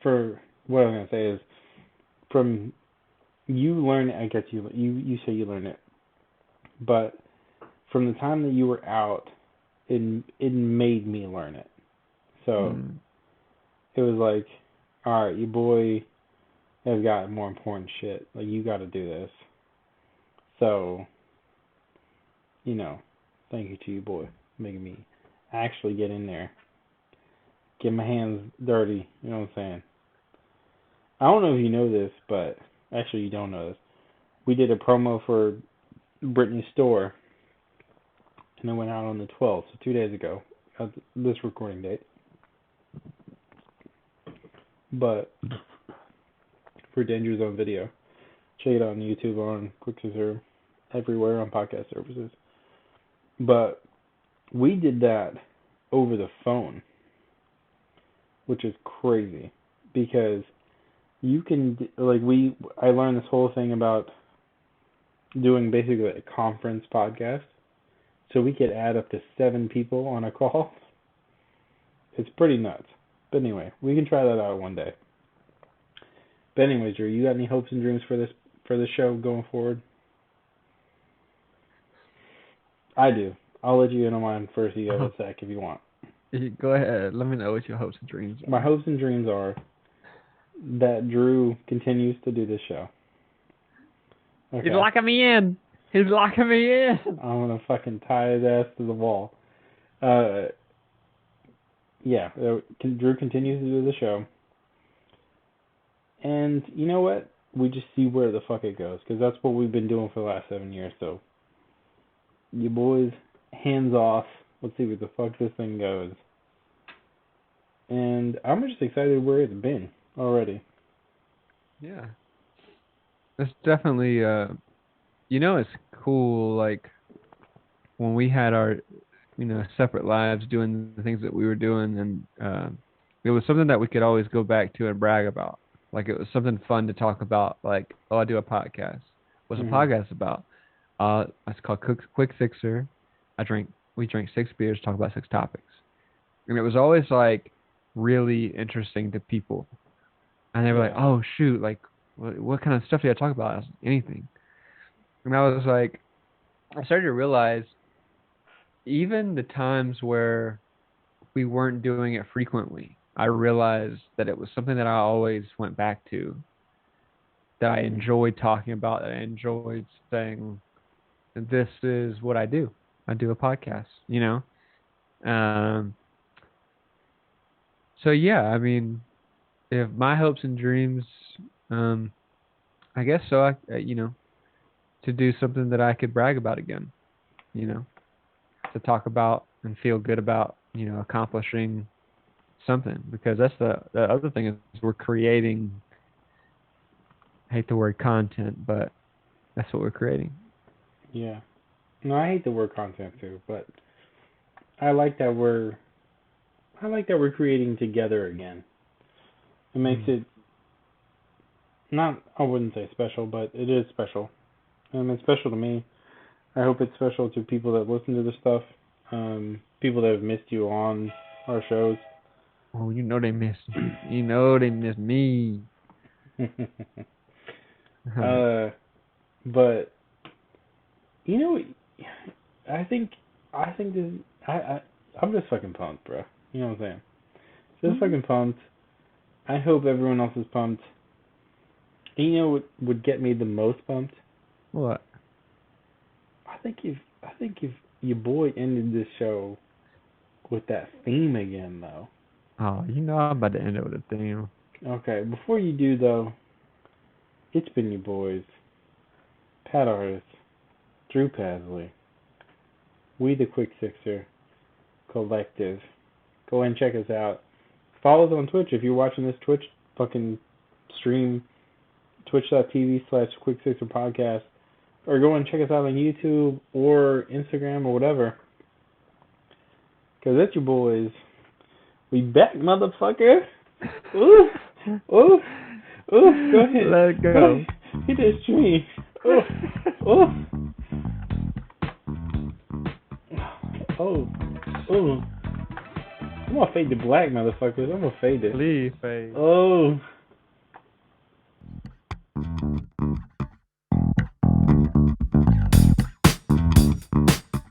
for what I'm gonna say is, from you learn, I guess you say you learn it, but from the time that you were out, it made me learn it. So it was like, all right, your boy has got more important shit. Like, you got to do this. So, thank you to you, boy, making me actually get in there, get my hands dirty. You know what I'm saying? I don't know if you know this, but actually you don't know this. We did a promo for Britney's store, and it went out on the 12th, so 2 days ago, at this recording date. But for Danger Zone Video, check it out on YouTube, on Quicksilver, everywhere on podcast services. But we did that over the phone, which is crazy because you can I learned this whole thing about doing basically a conference podcast, so we could add up to 7 people on a call. It's pretty nuts. But anyway, we can try that out one day. But anyway, Drew, you got any hopes and dreams for this show going forward? I do. I'll let you in on mine first. You go a sec if you want. Go ahead. Let me know what your hopes and dreams are. My hopes and dreams are that Drew continues to do this show. Okay. He's locking me in. He's locking me in. I'm gonna fucking tie his ass to the wall. Yeah, Drew continues to do the show. And you know what? We just see where the fuck it goes, because that's what we've been doing for the last 7 years. So, you boys, hands off. Let's see where the fuck this thing goes. And I'm just excited where it's been already. Yeah. It's definitely, it's cool, like, when we had our, separate lives doing the things that we were doing, and it was something that we could always go back to and brag about. Like, it was something fun to talk about, like, I do a podcast. What's a podcast about? It's called Quick Sixer. We drank 6 beers, talk about 6 topics. And it was always, like, really interesting to people. And they were like, oh, shoot, like, what kind of stuff do I talk about? Anything. And I was like, I started to realize even the times where we weren't doing it frequently, I realized that it was something that I always went back to, that I enjoyed talking about, that I enjoyed saying, this is what I do. I do a podcast, So, yeah, I mean, if my hopes and dreams, I guess so, to do something that I could brag about again, to talk about and feel good about, accomplishing something. Because that's the other thing is we're creating, I hate the word content, but that's what we're creating. Yeah. No, I hate the word content too, but I like that we're creating together again. It makes it not, I wouldn't say special, but it is special. It's special to me. I hope it's special to people that listen to this stuff. People that have missed you on our shows. Oh, they miss me. They miss me. But I think this. I'm just fucking pumped, bro. You know what I'm saying? Just fucking pumped. I hope everyone else is pumped. And you know what would get me the most pumped? What? I think if your boy ended this show with that theme again, though. Oh, I'm about to end it with a theme. Okay, before you do, though, it's been your boys, Pat Artus, Drew Paslay, we the Quick Sixer Collective. Go ahead and check us out. Follow us on Twitch if you're watching this Twitch fucking stream, twitch.tv/Quick Sixer Podcast. Or go and check us out on YouTube or Instagram or whatever. Because that's your boys. We back, motherfucker. Ooh. Ooh. Ooh. Go ahead. Let it go. Hit that stream. Ooh. Ooh. Oh. Ooh. I'm going to fade to black, motherfuckers. I'm going to fade it. Please fade. Oh.